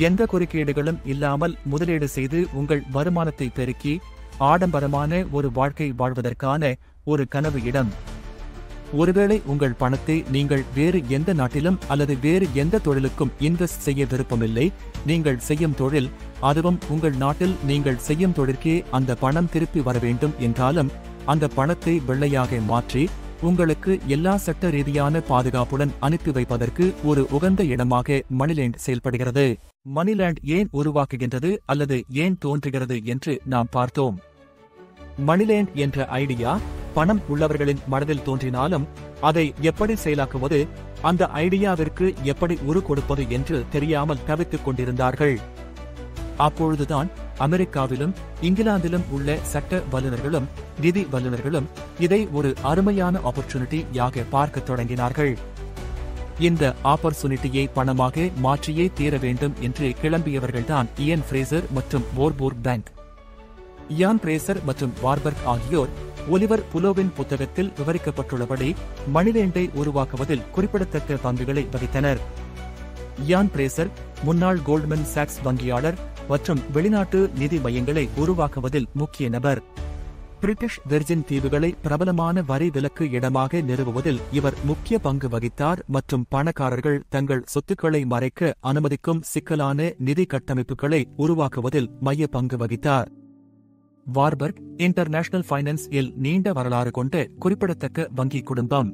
எந்த குறுக்கீடுகளும் இல்லாமல் முதலீடு செய்து உங்கள் வருமானத்தை பெருக்கி ஆடம்பரமான ஒரு வாழ்க்கை வாழ்வதற்கான ஒரு கனவு இடம். ஒருவேளை உங்கள் பணத்தை நீங்கள் வேறு எந்த நாட்டிலும் அல்லது வேறு எந்த தொழிலுக்கும் இன்வெஸ்ட் செய்ய விருப்பமில்லை, நீங்கள் செய்யும் தொழில், அதுவும் உங்கள் நாட்டில் நீங்கள் செய்யும் தொழிற்கே அந்த பணம் திருப்பி வர வேண்டும் என்றாலும் அந்த பணத்தை வெள்ளையாக மாற்றி உங்களுக்கு எல்லா சட்ட ரீதியான பாதுகாப்புடன் அனுப்பி வைப்பதற்கு ஒரு உகந்த இடமாக மணிலேண்ட் செயல்படுகிறது. மணிலேண்ட் ஏன் உருவாக்குகின்றது அல்லது ஏன் தோன்றுகிறது என்று நாம் பார்த்தோம். மணிலேண்ட் என்ற ஐடியா பணம் உள்ளவர்களின் மனதில் தோன்றினாலும் அதை எப்படி செயலாக்குவது, அந்த ஐடியாவிற்கு எப்படி உரு கொடுப்பது என்று தெரியாமல் தவித்துக் கொண்டிருந்தார்கள். அப்பொழுதுதான் அமெரிக்காவிலும் இங்கிலாந்திலும் உள்ள சட்ட வல்லுநர்களும் நிதி வல்லுநர்களும் இதை ஒரு அருமையான ஆப்பர்ச்சுனிட்டியாக பார்க்க தொடங்கினார்கள். இந்த ஆப்பர்ச்சுனிட்டியை பணமாக மாற்றியே தீர வேண்டும் என்று கிளம்பியவர்கள்தான் இயன் ஃப்ரேசர் மற்றும் வார்பர்க் பேங்க். இயான் ஃப்ரேசர் மற்றும் வார்பர்க் ஆகியோர் ஒலிவர் புலோவின் புத்தகத்தில் விவரிக்கப்பட்டுள்ளபடி மணிலேண்டை உருவாக்குவதில் குறிப்பிடத்தக்க பங்குகளை வகித்தனர். இயான் ஃப்ரேசர் முன்னாள் கோல்ட்மேன் சாக்ஸ் வங்கியாளர் மற்றும் வெளிநாட்டு நிதி மையங்களை உருவாக்குவதில் முக்கிய நபர். பிரிட்டிஷ் வெர்ஜின் தீவுகளை பிரபலமான வரி விலக்கு இடமாக நிறுவுவதில் இவர் முக்கிய பங்கு வகித்தார் மற்றும் பணக்காரர்கள் தங்கள் சொத்துக்களை மறைக்க அனுமதிக்கும் சிக்கலான நிதி கட்டமைப்புகளை உருவாக்குவதில் மைய பங்கு வகித்தார். வார்பர்க் இன்டர்நேஷனல் ஃபைனான்ஸ் இல் நீண்ட வரலாறு கொண்ட குறிப்பிடத்தக்க வங்கி குடும்பம்.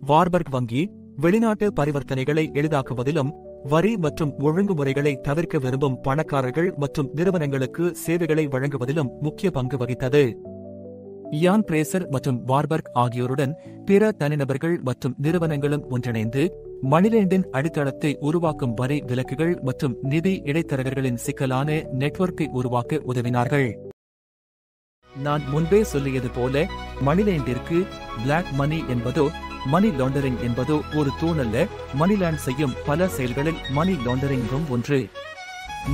வார்பர்க் வங்கி வெளிநாட்டு பரிவர்த்தனைகளை எளிதாக்குவதிலும் வரி மற்றும் ஒழுங்குமுறைகளை தவிர்க்க விரும்பும் பணக்காரர்கள் மற்றும் நிறுவனங்களுக்கு சேவைகளை வழங்குவதிலும் முக்கிய பங்கு வகித்தது. இயான் ஃப்ரேசர் மற்றும் வார்பர்க் ஆகியோருடன் பிற தனிநபர்கள் மற்றும் நிறுவனங்களும் ஒன்றிணைந்து மணிலேண்டின் அடித்தளத்தை உருவாக்கும் வரி விலக்குகள் மற்றும் நிதி இடைத்தரகர்களின் சிக்கலான நெட்வொர்க்கை உருவாக்க உதவினார்கள். நான் முன்பே சொல்லியது போல மணிலேண்டிற்கு பிளாக் மணி என்பதோ மணி லாண்டரிங் என்பதோ ஒரு தூணல்ல. மணிலேண்ட் செய்யும் பல செயல்களில் மணி லாண்டரிங்கும் ஒன்று.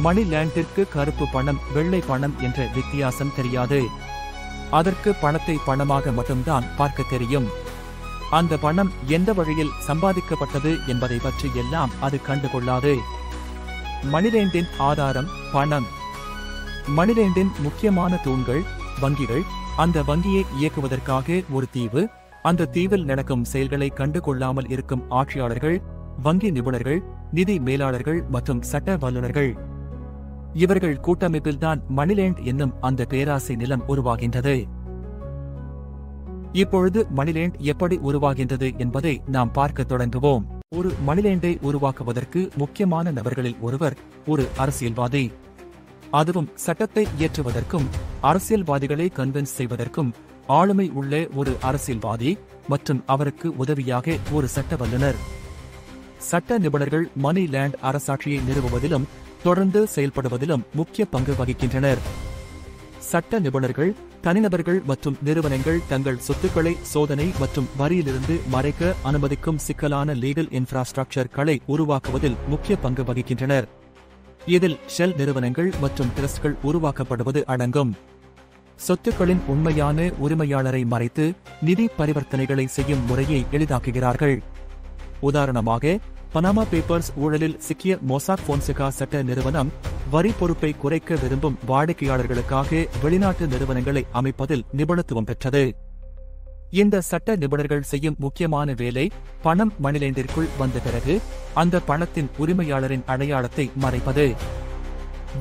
மணிலேண்டிற்கு கருப்பு பணம் வெள்ளை பணம் என்ற வித்தியாசம் தெரியாது. அதற்கு பணத்தை பணமாக மட்டும்தான் பார்க்க தெரியும். அந்த பணம் எந்த வழியில் சம்பாதிக்கப்பட்டது என்பதை பற்றி எல்லாம் அது கண்டுகொள்ளாது. மணிலேண்டின் ஆதாரம் பணம். மணிலேண்டின் முக்கியமான தூண்கள் வங்கிகள், அந்த வங்கியை இயக்குவதற்காக ஒரு தீவு, அந்த தீவில் நடக்கும் செயல்களை கண்டுகொள்ளாமல் இருக்கும் ஆட்சியாளர்கள், வங்கி நிபுணர்கள், நிதி மேலாளர்கள் மற்றும் சட்ட வல்லுநர்கள். இவர்கள் கூட்டமைப்பில்தான் மணிலேண்ட் என்னும் அந்த பேராசை நிலம் உருவாகின்றது. இப்பொழுது மணிலேண்ட் எப்படி உருவாகின்றது என்பதை நாம் பார்க்க தொடங்குவோம். ஒரு மணிலேண்டை உருவாக்குவதற்கு முக்கியமான நபர்களில் ஒருவர் ஒரு அரசியல்வாதி. அதுவும் சட்டத்தை இயற்றுவதற்கும் அரசியல்வாதிகளை கன்வின்ஸ் செய்வதற்கும் ஆளுமை உள்ள ஒரு அரசியல்வாதி மற்றும் அவருக்கு உதவியாக ஒரு சட்ட வல்லுநர். சட்ட நிபுணர்கள் மணிலேண்ட் அரசாட்சியை நிறுவுவதிலும் தொடர்ந்து செயல்படுவதிலும் முக்கிய பங்கு வகிக்கின்றனர். சட்ட நிபுணர்கள் தனிநபர்கள் மற்றும் நிறுவனங்கள் தங்கள் சொத்துக்களை சோதனை மற்றும் வரியிலிருந்து மறைக்க அனுமதிக்கும் சிக்கலான லீகல் இன்ஃப்ராஸ்ட்ரக்சர்களை உருவாக்குவதில் முக்கிய பங்கு வகிக்கின்றனர். இதில் ஷெல் நிறுவனங்கள் மற்றும் டிரஸ்ட்கள் உருவாக்கப்படுவது அடங்கும். சொத்துக்களின் உண்மையான உரிமையாளரை மறைத்து நிதி பரிவர்த்தனைகளை செய்யும் முறையை எளிதாக்குகிறார்கள். உதாரணமாக, பனாமா பேப்பர்ஸ் ஊழலில் சிக்கிய மொசாக் போன்செகா சட்ட நிறுவனம் வரி பொறுப்பை குறைக்க விரும்பும் வாடிக்கையாளர்களுக்காக வெளிநாட்டு நிறுவனங்களை அமைப்பதில் நிபுணத்துவம் பெற்றது. இந்த சட்ட நிபுணர்கள் செய்யும் முக்கியமான வேலை பணம் மணிலேண்டிற்குள் வந்த பிறகு அந்த பணத்தின் உரிமையாளரின் அடையாளத்தை மறைப்பது.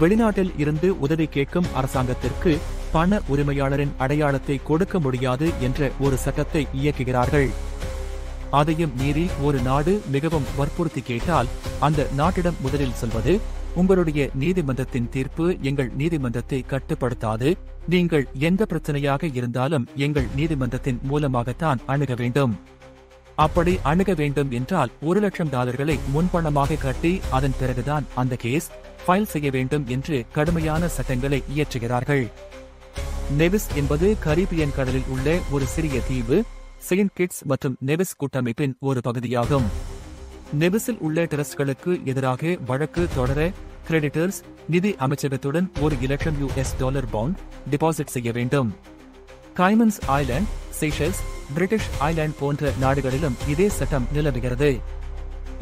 வெளிநாட்டில் இருந்து உதவி கேட்கும் அரசாங்கத்திற்கு பண உரிமையாளரின் அடையாளத்தை கொடுக்க முடியாது என்ற ஒரு சட்டத்தை இயக்குகிறார்கள். அதையும் மீறி ஒரு நாடு மிகவும் வற்புறுத்தி கேட்டால் அந்த நாட்டிடம் முதலில் சொல்வது, உங்களுடைய நீதிமன்றத்தின் தீர்ப்பு எங்கள் நீதிமன்றத்தை கட்டுப்படுத்தாது, நீங்கள் எந்த பிரச்சனையாக இருந்தாலும் எங்கள் நீதிமன்றத்தின் மூலமாகத்தான் அணுக வேண்டும். அப்படி அணுக வேண்டும் என்றால் $1,00,000 முன்பணமாக கட்டி அதன் பிறகுதான் அந்த கேஸ் ஃபைல் செய்ய வேண்டும் என்று கடுமையான சட்டங்களை இயற்றுகிறார்கள். நெவிஸ் என்பது கரீபியன் கடலில் உள்ள ஒரு சிறிய தீவு. செயின்ட் கிட்ஸ் மற்றும் நெவிஸ் கூட்டமைப்பின் ஒரு பகுதியாகும். நெவிஸில் உள்ள டிரஸ்ட்களுக்கு எதிராக வழக்கு தொடர கிரெடிட்டர்ஸ் நிதி அமைச்சகத்துடன் $1,00,000 பாண்ட் டிபாசிட் செய்ய வேண்டும். கைமன்ஸ் ஐலாண்ட், செஷல்ஸ், பிரிட்டிஷ் ஐலாண்ட் போன்ற நாடுகளிலும் இதே சட்டம் நிலவுகிறது.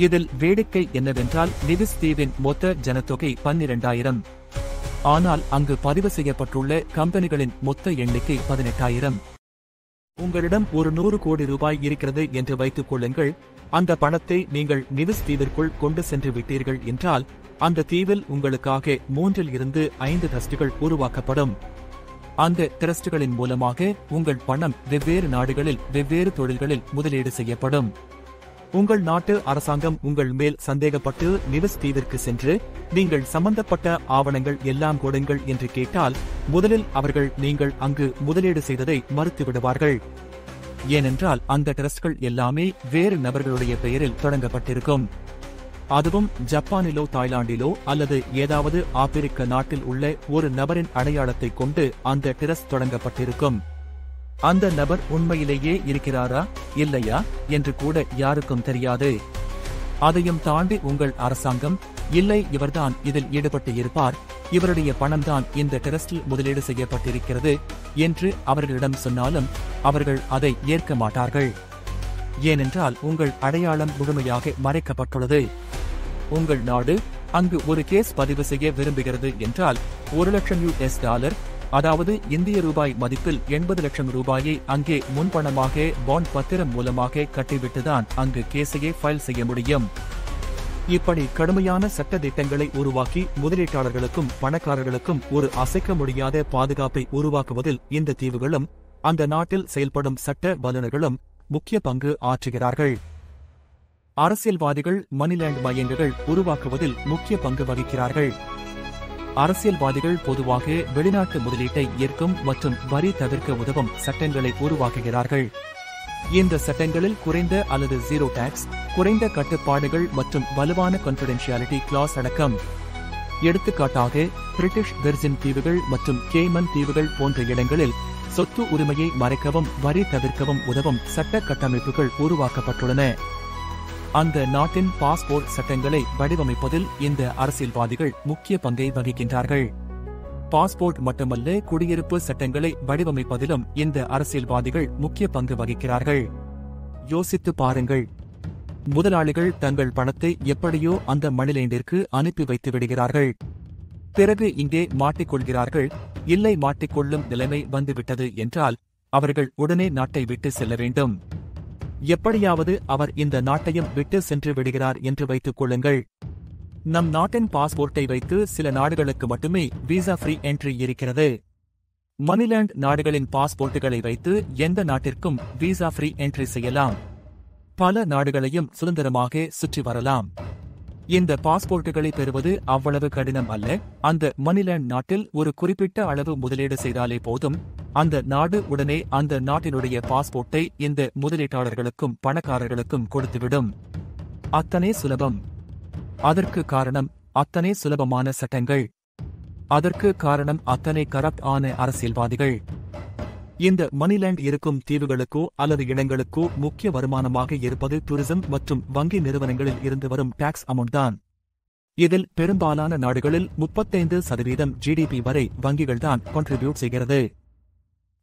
இதில் வேடிக்கை என்னவென்றால் நெவிஸ் தீவின் மொத்த ஜனத்தொகை 12,000. ஆனால் அங்கு பதிவு செய்யப்பட்டுள்ள கம்பெனிகளின் மொத்த எண்ணிக்கை 18,000. உங்களிடம் ஒரு 100 கோடி ரூபாய் இருக்கிறது என்று வைத்துக் கொள்ளுங்கள். அந்த பணத்தை நீங்கள் நிவிஸ் தீவிற்குள் கொண்டு சென்று விட்டீர்கள் என்றால் அந்த தீவில் உங்களுக்காக 3 இருந்து 5 ட்ரஸ்டுகள் உருவாக்கப்படும். அந்த ட்ரஸ்டுகளின் மூலமாக உங்கள் பணம் வெவ்வேறு நாடுகளில் வெவ்வேறு தொழில்களில் முதலீடு செய்யப்படும். உங்கள் நாட்டு அரசாங்கம் உங்கள் மேல் சந்தேகப்பட்டு நிவிஸ் தீவிற்கு சென்று நீங்கள் சம்பந்தப்பட்ட ஆவணங்கள் எல்லாம் கொடுங்கள் என்று கேட்டால் முதலில் அவர்கள் நீங்கள் அங்கு முதலீடு செய்ததை மறுத்து விடுவார்கள். ஏனென்றால் அந்த ட்ரஸ்ட்கள் எல்லாமே வேறு நபர்களுடைய பெயரில் தொடங்கப்பட்டிருக்கும். அதுவும் ஜப்பானிலோ தாய்லாந்திலோ அல்லது ஏதாவது ஆப்பிரிக்க நாட்டில் உள்ள ஒரு நபரின் அடையாளத்தை கொண்டு அந்த ட்ரஸ்ட் தொடங்கப்பட்டிருக்கும். அந்த நபர் உண்மையிலேயே இருக்கிறாரா இல்லையா என்று கூட யாருக்கும் தெரியாது. அதையும் தாண்டி உங்கள் அரசாங்கம் இல்லை, இவர்தான் இதில் ஈடுபட்டு இருப்பார், இவருடைய பணம்தான் இந்த ட்ரஸ்டில் முதலீடு செய்யப்பட்டிருக்கிறது என்று அவர்களிடம் சொன்னாலும் அவர்கள் அதை ஏற்க மாட்டார்கள். ஏனென்றால் உங்கள் அடையாளம் முழுமையாக மறைக்கப்பட்டுள்ளது. உங்கள் நாடு அங்கு ஒரு கேஸ் பதிவு செய்ய விரும்புகிறது என்றால் $1,00,000, அதாவது இந்திய ரூபாய் மதிப்பில் 80 லட்சம் ரூபாயை அங்கே முன்பணமாக பாண்ட் பத்திரம் மூலமாக கட்டிவிட்டுதான் அங்கு கேஸையே ஃபைல் செய்ய முடியும். இப்படி கடுமையான சட்ட திட்டங்களை உருவாக்கி முதலீட்டாளர்களுக்கும் பணக்காரர்களுக்கும் ஒரு அசைக்க முடியாத பாதுகாப்பை உருவாக்குவதில் இந்த தீவுகளும் அந்த நாட்டில் செயல்படும் சட்ட வல்லுநர்களும் முக்கிய பங்கு ஆற்றுகிறார்கள். அரசியல்வாதிகள் மணிலேண்ட் மையங்கள் உருவாக்குவதில் முக்கிய பங்கு வகிக்கிறார்கள். அரசியல்வாதிகள் பொதுவாக வெளிநாட்டு முதலீட்டை ஈர்க்கும் மற்றும் வரி தவிர்க்க உதவும் சட்டங்களை உருவாக்குகிறார்கள். இந்த சட்டங்களில் குறைந்த அல்லது ஜீரோ டாக்ஸ், குறைந்த கட்டுப்பாடுகள் மற்றும் வலுவான கான்ஃபிடென்ஷியாலிட்டி கிளாஸ் அடக்கம். எடுத்துக்காட்டாக பிரிட்டிஷ் விர்ஜின் தீவுகள் மற்றும் கேமன் தீவுகள் போன்ற இடங்களில் சொத்து உரிமையை மறைக்கவும் வரி தவிர்க்கவும் உதவும் சட்ட கட்டமைப்புகள் உருவாக்கப்பட்டுள்ளன. அந்த நாட்டின் பாஸ்போர்ட் சட்டங்களை வடிவமைப்பதில் இந்த அரசியல்வாதிகள் முக்கிய பங்கை வகிக்கின்றார்கள். பாஸ்போர்ட் மட்டுமல்ல, குடியிருப்பு சட்டங்களை வடிவமைப்பதிலும் இந்த அரசியல்வாதிகள் முக்கிய பங்கு வகிக்கிறார்கள். யோசித்து பாருங்கள். முதலாளிகள் தங்கள் பணத்தை எப்படியோ அந்த மணிலேண்டிற்கு அனுப்பி வைத்து விடுகிறார்கள். பிறகு இங்கே மாட்டிக்கொள்கிறார்கள். இல்லை, மாட்டிக்கொள்ளும் நிலைமை வந்துவிட்டது என்றால் அவர்கள் உடனே நாட்டை விட்டு செல்ல வேண்டும். எப்படியாவது அவர் இந்த நாட்டையும் விட்டு சென்று விடுகிறார் என்று வைத்துக் கொள்ளுங்கள். நம் நாட்டின் பாஸ்போர்ட்டை வைத்து சில நாடுகளுக்கு மட்டுமே விசா ஃப்ரீ என்ட்ரி இருக்கிறது. மணிலேண்ட் நாடுகளின் பாஸ்போர்ட்டுகளை வைத்து எந்த நாட்டிற்கும் விசா ஃப்ரீ என்ட்ரி செய்யலாம். பல நாடுகளையும் சுதந்திரமாக சுற்றி வரலாம். இந்த பாஸ்போர்ட்டுகளை பெறுவது அவ்வளவு கடினம் அல்ல. அந்த மணிலேண்ட் நாட்டில் ஒரு குறிப்பிட்ட அளவு முதலீடு செய்தாலே போதும். அந்த நாடு உடனே அந்த நாட்டினுடைய பாஸ்போர்ட்டை இந்த முதலீட்டாளர்களுக்கும் பணக்காரர்களுக்கும் கொடுத்துவிடும். அத்தனை சுலபம். அதற்கு காரணம் அத்தனை சுலபமான சட்டங்கள். அதற்கு காரணம் அத்தனை கரப்ட் ஆன அரசியல்வாதிகள். இந்த மணிலேண்ட் இருக்கும் தீவுகளுக்கோ அல்லது இடங்களுக்கோ முக்கிய வருமானமாக இருப்பது டூரிசம் மற்றும் வங்கி நிறுவனங்களில் இருந்து வரும் டாக்ஸ் அமௌண்ட் தான். இதில் பெரும்பாலான நாடுகளில் 35% GDP வரை வங்கிகள்தான் கான்ட்ரிபியூட் செய்கிறது.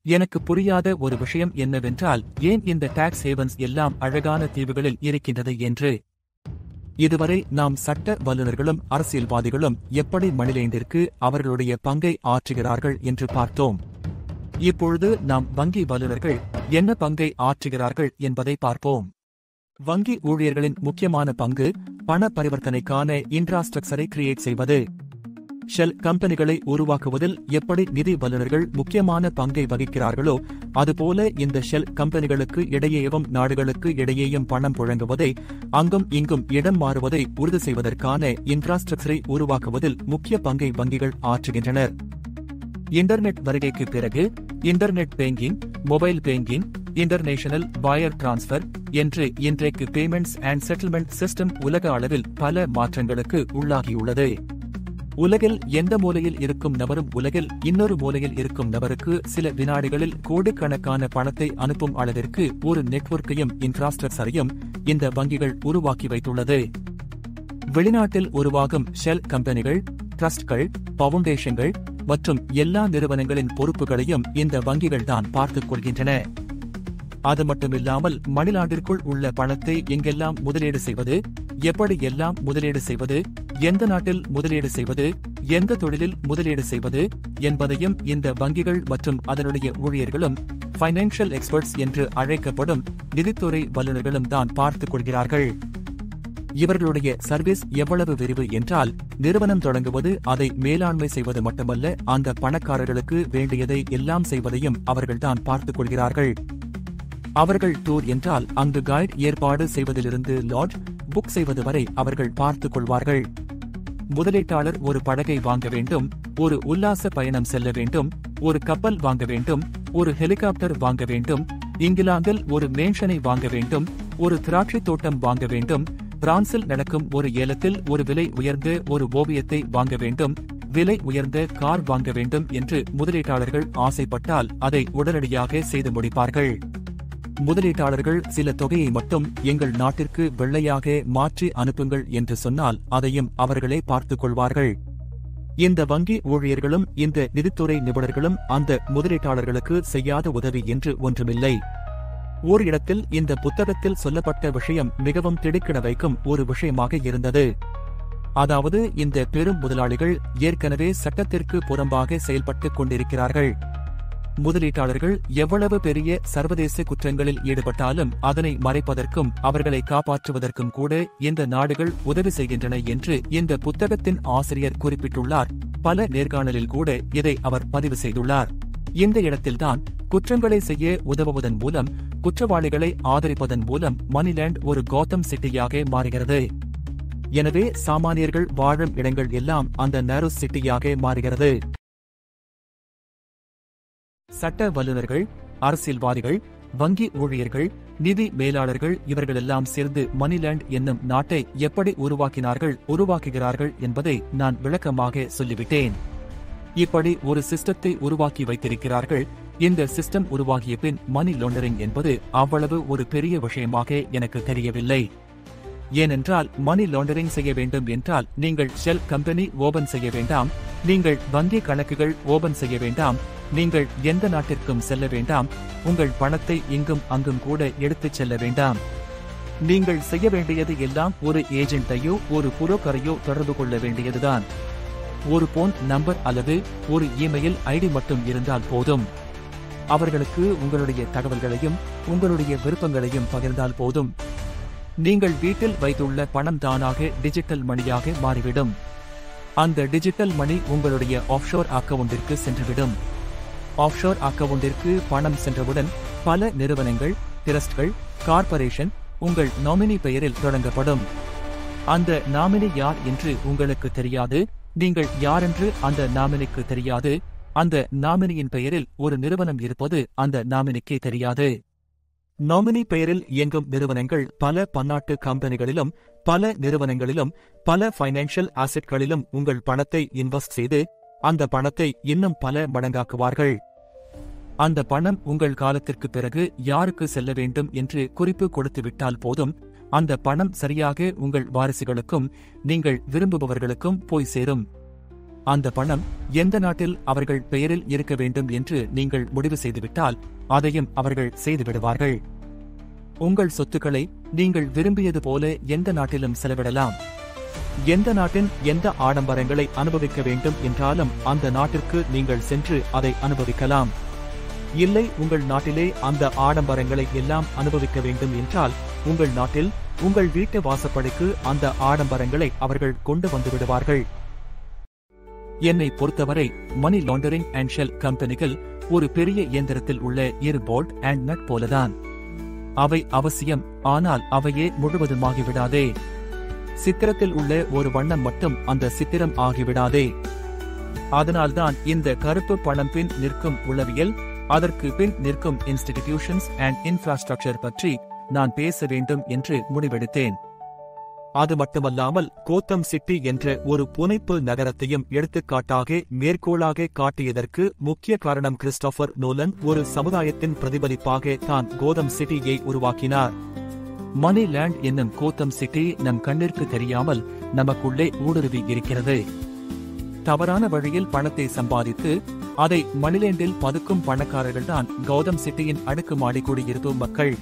எனக்கு புரியாத ஒரு விஷயம் என்னவென்றால் ஏன் இந்த டாக்ஸ் ஹேவன்ஸ் எல்லாம் அழகான தீவுகளில் இருக்கின்றது என்று. இதுவரை நாம் சட்ட வல்லுநர்களும் அரசியல்வாதிகளும் எப்படி மணிலேண்டிற்கு அவர்களுடைய பங்கை ஆற்றுகிறார்கள் என்று பார்த்தோம். இப்பொழுது நாம் வங்கி வல்லுநர்கள் என்ன பங்கை ஆற்றுகிறார்கள் என்பதை பார்ப்போம். வங்கி ஊழியர்களின் முக்கியமான பங்கு பண பரிவர்த்தனைக்கான இன்ஃப்ராஸ்ட்ரக்சரை கிரியேட் செய்வது. ஷெல் கம்பெனிகளை உருவாக்குவதில் எப்படி நிதி வல்லுநர்கள் முக்கியமான பங்கை வகிக்கிறார்களோ அதுபோல இந்த ஷெல் கம்பெனிகளுக்கு இடையேயும் நாடுகளுக்கு இடையேயும் பணம் புழங்குவதை, அங்கும் இங்கும் இடம் மாறுவதை உறுதி செய்வதற்கான இன்ஃப்ராஸ்ட்ரக்சரை உருவாக்குவதில் முக்கிய பங்கை வங்கிகள் ஆற்றுகின்றனர். இன்டர்நெட் வருகைக்கு பிறகு internet banking, mobile banking, international wire transfer என்று இன்றைக்கு பேமெண்ட்ஸ் அண்ட் செட்டில்மெண்ட் சிஸ்டம் உலக அளவில் பல மாற்றங்களுக்கு உள்ளாகியுள்ளது. உலகில் எந்த மூலையில் இருக்கும் நபரும் உலகில் இன்னொரு மூலையில் இருக்கும் நபருக்கு சில வினாடிகளில் கோடிக்கணக்கான பணத்தை அனுப்பும் அளவிற்கு ஒரு நெட்வொர்க்கையும் இன்ஃப்ராஸ்ட்ரக்சரையும் இந்த வங்கிகள் உருவாக்கி வைத்துள்ளது. வெளிநாட்டில் உருவாகும் ஷெல் கம்பெனிகள், ட்ரஸ்ட்கள், பவுண்டேஷன்கள் மற்றும் எல்லா நிறுவனங்களின் பொறுப்புகளையும் இந்த வங்கிகள் தான் பார்த்துக் கொள்கின்றன. அது மட்டுமில்லாமல் மணிலாண்டிற்குள் உள்ள பணத்தை எங்கெல்லாம் முதலீடு செய்வது, எப்படி எல்லாம் முதலீடு செய்வது, எந்த நாட்டில் முதலீடு செய்வது, எந்த தொழிலில் முதலீடு செய்வது என்பதையும் இந்த வங்கிகள் மற்றும் அதனுடைய ஊழியர்களும் ஃபைனான்சியல் எக்ஸ்பர்ட்ஸ் என்று அழைக்கப்படும் நிதித்துறை வல்லுநர்களும் தான் பார்த்துக் கொள்கிறார்கள். இவர்களுடைய சர்வீஸ் எவ்வளவு விரிவு என்றால், நிறுவனம் தொடங்குவது அதை மேலாண்மை செய்வது மட்டுமல்ல, அந்த பணக்காரர்களுக்கு வேண்டியதை எல்லாம் செய்வதையும் அவர்கள்தான் பார்த்துக் கொள்கிறார்கள். அவர்கள் டூர் என்றால் அங்கு கைட் ஏற்பாடு செய்வதிலிருந்து லாட்ஜ் புக் செய்வது வரை அவர்கள் பார்த்துக் கொள்வார்கள். முதலீட்டாளர் ஒரு படகை வாங்க வேண்டும், ஒரு உல்லாச பயணம் செல்ல வேண்டும், ஒரு கப்பல் வாங்க வேண்டும், ஒரு ஹெலிகாப்டர் வாங்க வேண்டும், இங்கிலாந்தில் ஒரு மேன்ஷனை வாங்க வேண்டும், ஒரு திராட்சை தோட்டம் வாங்க வேண்டும், பிரான்சில் நடக்கும் ஒரு ஏலத்தில் ஒரு விலை உயர்ந்த ஒரு ஓவியத்தை வாங்க வேண்டும், விலை உயர்ந்த கார் வாங்க வேண்டும் என்று முதலீட்டாளர்கள் ஆசைப்பட்டால் அதை உடனடியாக செய்து முடிப்பார்கள். முதலீட்டாளர்கள் சில தொகையை மட்டும் எங்கள் நாட்டிற்கு வெள்ளையாக மாற்றி அனுப்புங்கள் என்று சொன்னால் அதையும் அவர்களே பார்த்துக் கொள்வார்கள். இந்த வங்கி ஊழியர்களும் இந்த நிதித்துறை நிபுணர்களும் அந்த முதலீட்டாளர்களுக்கு செய்யாத உதவி என்று ஒன்றுமில்லை. ஒரு இடத்தில் இந்த புத்தகத்தில் சொல்லப்பட்ட விஷயம் மிகவும் திடுக்கிட வைக்கும் ஒரு விஷயமாக இருந்தது. அதாவது, இந்த பெரும் முதலாளிகள் ஏற்கனவே சட்டத்திற்கு புறம்பாக செயல்பட்டுக் கொண்டிருக்கிறார்கள். முதலீட்டாளர்கள் எவ்வளவு பெரிய சர்வதேச குற்றங்களில் ஈடுபட்டாலும் அதனை மறைப்பதற்கும் அவர்களை காப்பாற்றுவதற்கும் கூட இந்த நாடுகள் உதவி செய்கின்றன என்று இந்த புத்தகத்தின் ஆசிரியர் குறிப்பிட்டுள்ளார். பல நேர்காணலில் கூட இதை அவர் பதிவு செய்துள்ளார். இந்த இடத்தில்தான் குற்றங்களை செய்ய உதவுவதன் மூலம், குற்றவாளிகளை ஆதரிப்பதன் மூலம் மணிலேண்ட் ஒரு கோத்தம் சிட்டியாக மாறுகிறது. எனவே சாமானியர்கள் வாழும் இடங்கள் எல்லாம் அந்த நேரு சிட்டியாக மாறுகிறது. சட்ட வல்லுநர்கள், அரசியல்வாதிகள், வங்கி ஊழியர்கள், நிதி மேலாளர்கள் இவர்களெல்லாம் சேர்ந்து மணிலேண்ட் என்னும் நாட்டை எப்படி உருவாக்குகிறார்கள் என்பதை நான் விளக்கமாக சொல்லிவிட்டேன். இப்படி ஒரு சிஸ்டத்தை உருவாக்கி வைத்திருக்கிறார்கள். இந்த சிஸ்டம் உருவாகிய பின் மணி லாண்டரிங் என்பது அவ்வளவு ஒரு பெரிய விஷயமாக எனக்கு தெரியவில்லை. ஏனென்றால் மணி லாண்டரிங் செய்ய வேண்டும் என்றால் நீங்கள் ஷெல் கம்பெனி ஓபன் செய்ய வேண்டாம், நீங்கள் வங்கி கணக்குகள் ஓபன் செய்ய வேண்டாம், நீங்கள் எந்த நாட்டிற்கும் செல்ல வேண்டாம், உங்கள் பணத்தை இங்கும் அங்கும் கூட எடுத்துச் செல்ல வேண்டாம். நீங்கள் செய்ய வேண்டியது எல்லாம் ஒரு ஏஜென்ட்டையோ ஒரு புரோக்கரையோ தொடர்பு கொள்ள வேண்டியதுதான். ஒரு போன் நம்பர் அல்லது ஒரு இமெயில் ஐடி மட்டும் இருந்தால் போதும். அவர்களுக்கு உங்களுடைய தகவல்களையும் உங்களுடைய விருப்பங்களையும் பகிர்ந்தால் போதும். நீங்கள் வீட்டில் வைத்துள்ள பணம் தானாக டிஜிட்டல் மணியாக மாறிவிடும். அந்த டிஜிட்டல் மணி உங்களுடைய ஆஃப்ஷோர் அக்கவுண்டிற்கு சென்றுவிடும். ஆஃப்ஷோர் அக்கவுண்டிற்கு பணம் சென்றவுடன் பல நிறுவனங்கள், டிரஸ்ட்கள், கார்ப்பரேஷன் உங்கள் நாமினி பெயரில் தொடங்கப்படும். அந்த நாமினி யார் என்று உங்களுக்கு தெரியாது, நீங்கள் யாரென்று அந்த நாமினிக்கு தெரியாது. அந்த நாமினியின் பெயரில் ஒரு நிறுவனம் இருப்பது அந்த நாமினிக்கே தெரியாது. நாமினி பெயரில் இயங்கும் நிறுவனங்கள் பல பன்னாட்டு கம்பெனிகளிலும் பல நிறுவனங்களிலும் பல ஃபைனான்சியல் ஆசெட்களிலும் உங்கள் பணத்தை இன்வெஸ்ட் செய்து அந்த பணத்தை இன்னும் பல மடங்காக்குவார்கள். அந்த பணம் உங்கள் காலத்திற்கு பிறகு யாருக்கு செல்ல வேண்டும் என்று குறிப்பு கொடுத்துவிட்டால் போதும். அந்த பணம் சரியாக உங்கள் வாரிசுகளுக்கும் நீங்கள் விரும்புபவர்களுக்கும் போய் சேரும். அந்த பணம் எந்த நாட்டில் அவர்கள் பெயரில் இருக்க வேண்டும் என்று நீங்கள் முடிவு செய்துவிட்டால் அதையும் அவர்கள் செய்துவிடுவார்கள். உங்கள் சொத்துக்களை நீங்கள் விரும்பியது போல எந்த நாட்டிலும் செலவிடலாம். எந்த நாட்டின் எந்த ஆடம்பரங்களை அனுபவிக்க வேண்டும் என்றாலும் அந்த நாட்டிற்கு நீங்கள் சென்று அதை அனுபவிக்கலாம். இல்லை, உங்கள் நாட்டிலே அந்த ஆடம்பரங்களை எல்லாம் அனுபவிக்க வேண்டும் என்றால் உங்கள் நாட்டில் உங்கள் வீட்டு வாசப்படிக்கு அந்த ஆடம்பரங்களை அவர்கள் கொண்டு வந்து விடுவார்கள். என்னை பொறுத்தவரை மணி லாண்டரிங் அண்ட் ஷெல் கம்பெனிகள் ஒரு பெரிய இயந்திரத்தில் உள்ள இரு போல்ட் அண்ட் நட் போலதான். அவை அவசியம், ஆனால் அவையே முழுவதுமாகிவிடாதே. சித்திரத்தில் உள்ள ஒரு வண்ணம் மட்டும் அந்த சித்திரம் ஆகிவிடாதே. அதனால்தான் இந்த கருப்பு பணம் பின் நிற்கும் உளவியல், அதற்கு பின் நிற்கும் இன்ஸ்டிடியூஷன்ஸ் அண்ட் இன்ஃப்ராஸ்ட்ரக்சர் பற்றி நான் பேச வேண்டும் என்று முடிவெடுத்தேன். அது மட்டுமல்லாமல் கோத்தம் சிட்டி என்ற ஒரு புனைப்பு நகரத்தையும் எடுத்துக்காட்டாக மேற்கோளாக காட்டியதற்கு முக்கிய காரணம் கிறிஸ்டோபர் நோலன் ஒரு சமுதாயத்தின் பிரதிபலிப்பாக தான் கோதம் சிட்டியை உருவாக்கினார். மணி லேண்ட் என்னும் கோத்தம் சிட்டி நம் கண்ணிற்கு தெரியாமல் நமக்குள்ளே ஊடுருவி இருக்கிறது. தவறான வழியில் பணத்தை சம்பாதித்து அதை மணிலேண்டில் பதுக்கும் பணக்காரர்கள்தான் கௌதம் சிட்டியின் அடுக்குமாடி குடியிருப்பு மக்கள்.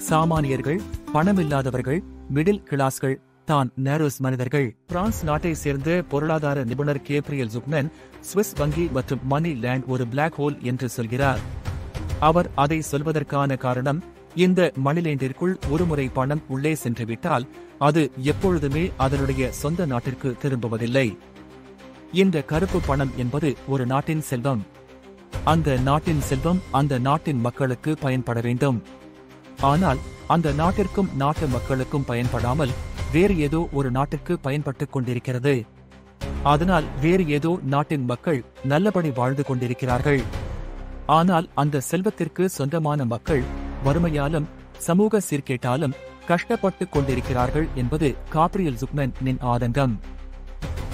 சாமானியர்கள், பணமில்லாதவர்கள், மிடில் கிளாஸ்கள் தான் நேரோஸ் மனிதர்கள். பிரான்ஸ் நாட்டை சேர்ந்த பொருளாதார நிபுணர் கேப்ரியல் ஜுக்மன் சுவிஸ் வங்கி மற்றும் மணி லேண்ட் ஒரு பிளாக் ஹோல் என்று சொல்கிறார். அவர் அதை சொல்வதற்கான காரணம், இந்த மணிலேண்டிற்குள் ஒருமுறை பணம் உள்ளே சென்றுவிட்டால் அது எப்பொழுதுமே அதனுடைய சொந்த நாட்டிற்கு திரும்புவதில்லை. இந்த கருப்பு பணம் என்பது ஒரு நாட்டின் செல்வம். அந்த நாட்டின் செல்வம் அந்த நாட்டின் மக்களுக்கு பயன்பட வேண்டும். ஆனால் அந்த நாட்டிற்கும் நாட்டு மக்களுக்கும் பயன்படாமல் வேறு ஏதோ ஒரு நாட்டுக்கு பயன்பட்டுக் கொண்டிருக்கிறது. அதனால் வேறு ஏதோ நாட்டின் மக்கள் நல்லபடி வாழ்ந்து கொண்டிருக்கிறார்கள். ஆனால் அந்த செல்வத்திற்கு சொந்தமான மக்கள் வறுமையாலும் சமூக சீர்கேட்டாலும் கஷ்டப்பட்டுக் கொண்டிருக்கிறார்கள் என்பது காப்ரியல் ஜுக்மனின் ஆதங்கம்.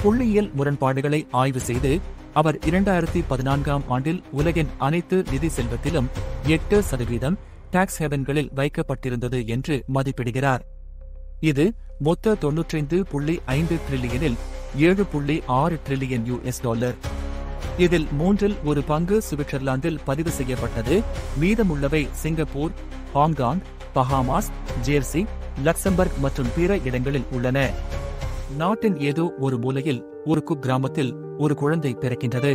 புள்ளியியல் முரண்பாடுகளை ஆய்வு செய்து அவர் 2014ஆம் ஆண்டில் உலகின் அனைத்து நிதி செல்வத்திலும் 8% டாக்ஸ் ஹெவன்களில் வைக்கப்பட்டிருந்தது என்று மதிப்பிடுகிறார். இது மொத்த 95.5 டிரில்லியனில் 7.6 டிரில்லியன் US. இதில் 1/3 பங்கு சுவிட்சர்லாந்தில் பதிவு செய்யப்பட்டது. மீதமுள்ளவை Singapore, Hong Kong, Bahamas, jersey, Luxembourg மற்றும் பிற இடங்களில் உள்ளன. நாட்டின் ஏதோ ஒரு மூலையில் ஒரு குக்கிராமத்தில் ஒரு குழந்தை பிறக்கின்றது.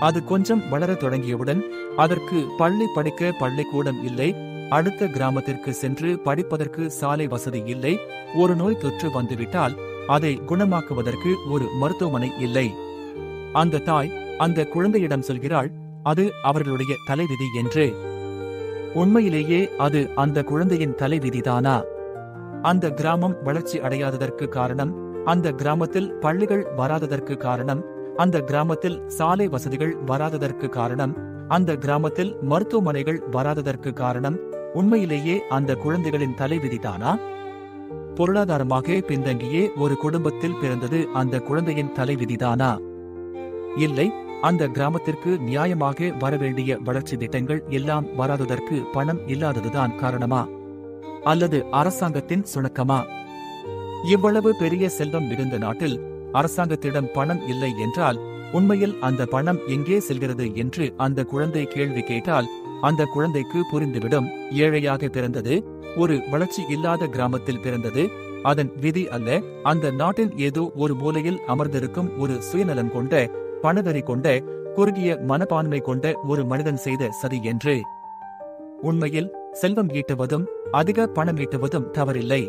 அது கொஞ்சம் வளரத் தொடங்கியவுடன் அதற்கு பள்ளி படிக்க பள்ளிக்கூடம் இல்லை, அடுத்த கிராமத்திற்கு சென்று படிப்பதற்கு சாலை வசதி இல்லை, ஒரு நோய் தொற்று வந்துவிட்டால் அதை குணமாக்குவதற்கு ஒரு மருத்துவமனை இல்லை. அந்த தாய் அந்த குழந்தையிடம் சொல்கிறாள், அது அவர்களுடைய தலைவிதி என்று. உண்மையிலேயே அது அந்த குழந்தையின் தலைவிதிதானா? அந்த கிராமம் வளர்ச்சி அடையாததற்கு காரணம், அந்த கிராமத்தில் பள்ளிகள் வராததற்கு காரணம், அந்த கிராமத்தில் சாலை வசதிகள் வராததற்கு காரணம், அந்த கிராமத்தில் மருத்துவமனைகள் வராததற்கு காரணம் உண்மையிலேயே அந்த குழந்தைகளின் தலைவிதிதானா? பொருளாதாரமாக பின்தங்கியே ஒரு குடும்பத்தில் பிறந்தது அந்த குழந்தையின் தலைவிதிதானா? இல்லை, அந்த கிராமத்திற்கு நியாயமாக வரவேண்டிய வளர்ச்சி திட்டங்கள் எல்லாம் வராததற்கு பணம் இல்லாததுதான் காரணமா? அல்லது அரசாங்கத்தின் சுணக்கமா? இவ்வளவு பெரிய செல்வம் மிகுந்த நாட்டில் அரசாங்கத்திடம் பணம் இல்லை என்றால் உண்மையில் அந்த பணம் எங்கே செல்கிறது என்று அந்த குழந்தை கேள்வி கேட்டால் அந்த குழந்தைக்கு புரிந்துவிடும். ஏழையாக பிறந்தது, ஒரு வளர்ச்சி இல்லாத கிராமத்தில் பிறந்தது, அதன் விதி அல்ல, அந்த நாட்டின் ஏதோ ஒரு மூலையில் அமர்ந்திருக்கும் ஒரு சுயநலம் கொண்ட, பணவெறி கொண்ட, குறுகிய மனப்பான்மை கொண்ட ஒரு மனிதன் செய்த சதி என்று. உண்மையில் செல்வம் ஈட்டுவதும் அதிக பணம் ஈட்டுவதும் தவறில்லை.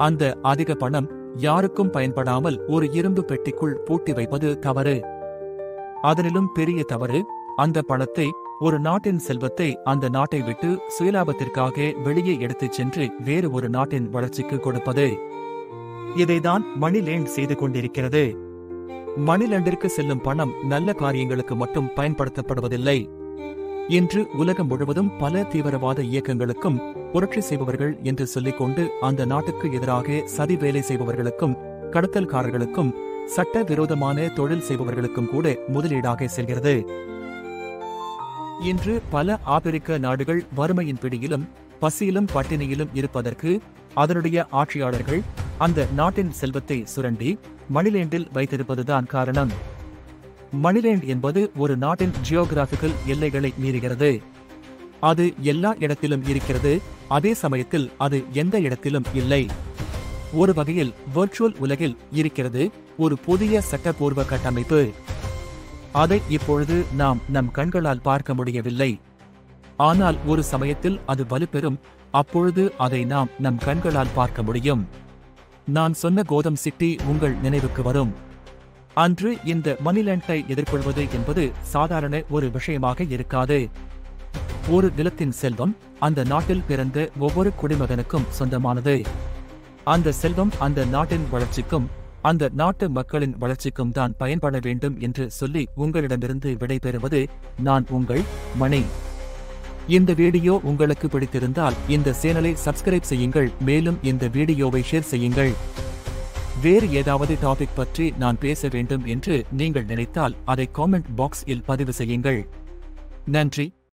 அந்த அதிக பணம் யாருக்கும் பயன்படாமல் ஒரு இரும்பு பெட்டிக்குள் பூட்டி வைப்பது தவறு. அதனிலும் பெரிய தவறு, அந்த பணத்தை, ஒரு நாட்டின் செல்வத்தை அந்த நாட்டை விட்டு சுயலாபத்திற்காக வெளியே எடுத்துச் சென்று வேறு ஒரு நாட்டின் வளர்ச்சிக்கு கொடுப்பது. இதைதான் மணிலேண்ட் செய்து கொண்டிருக்கிறது. மணிலேண்டிற்கு செல்லும் பணம் நல்ல காரியங்களுக்கு மட்டும் பயன்படுத்தப்படுவதில்லை. இன்று உலகம் முழுவதும் பல தீவிரவாத இயக்கங்களுக்கும் புரட்சி செய்பவர்கள் என்று சொல்லிக்கொண்டு அந்த நாட்டுக்கு எதிராக சதி வேலை செய்பவர்களுக்கும் கடத்தல்காரர்களுக்கும் சட்ட விரோதமான தொழில் செய்பவர்களுக்கும் கூட முதலீடாக செல்கிறது. இன்று பல ஆப்பிரிக்க நாடுகள் வறுமையின் பிடியிலும் பசியிலும் பட்டினியிலும் இருப்பதற்கு அதனுடைய ஆட்சியாளர்கள் அந்த நாட்டின் செல்வத்தை சுரண்டி மணிலேண்டில் வைத்திருப்பதுதான் காரணம். மணிலேண்ட் என்பது ஒரு நாட்டின் ஜியோகிராபிக்கல் எல்லைகளை மீறுகிறது. அது எல்லா இடத்திலும் இருக்கிறது, அதே சமயத்தில் அது எந்த இடத்திலும் இல்லை. ஒரு வகையில் வர்ச்சுவல் உலகில் இருக்கிறது, ஒரு புதிய சட்டப்பூர்வ கட்டமைப்பு. அதை இப்பொழுது நாம் நம் கண்களால் பார்க்க முடியவில்லை. ஆனால் ஒரு சமயத்தில் அது வலுப்பெறும், அப்பொழுது அதை நாம் நம் கண்களால் பார்க்க முடியும். நான் சொன்ன கோதம் சிட்டி உங்கள் நினைவுக்கு வரும். அன்று இந்த மணிலேண்டை எதிர்கொள்வது என்பது சாதாரண ஒரு விஷயமாக இருக்காது. ஒரு நிலத்தின் செல்வம் அந்த நாட்டில் பிறந்த ஒவ்வொரு குடிமகனுக்கும் சொந்தமானது. அந்த செல்வம் அந்த நாட்டின் வளர்ச்சிக்கும் அந்த நாட்டு மக்களின் வளர்ச்சிக்கும் தான் பயன்பட வேண்டும் என்று சொல்லி உங்களிடமிருந்து விடைபெறுவது நான் உங்கள் மணி. இந்த வீடியோ உங்களுக்கு பிடித்திருந்தால் இந்த சேனலை சப்ஸ்கிரைப் செய்யுங்கள். மேலும் இந்த வீடியோவை ஷேர் செய்யுங்கள். வேறு ஏதாவது டாபிக் பற்றி நான் பேச வேண்டும் என்று நீங்கள் நினைத்தால் அதை காமெண்ட் பாக்ஸில் பதிவு செய்யுங்கள். நன்றி.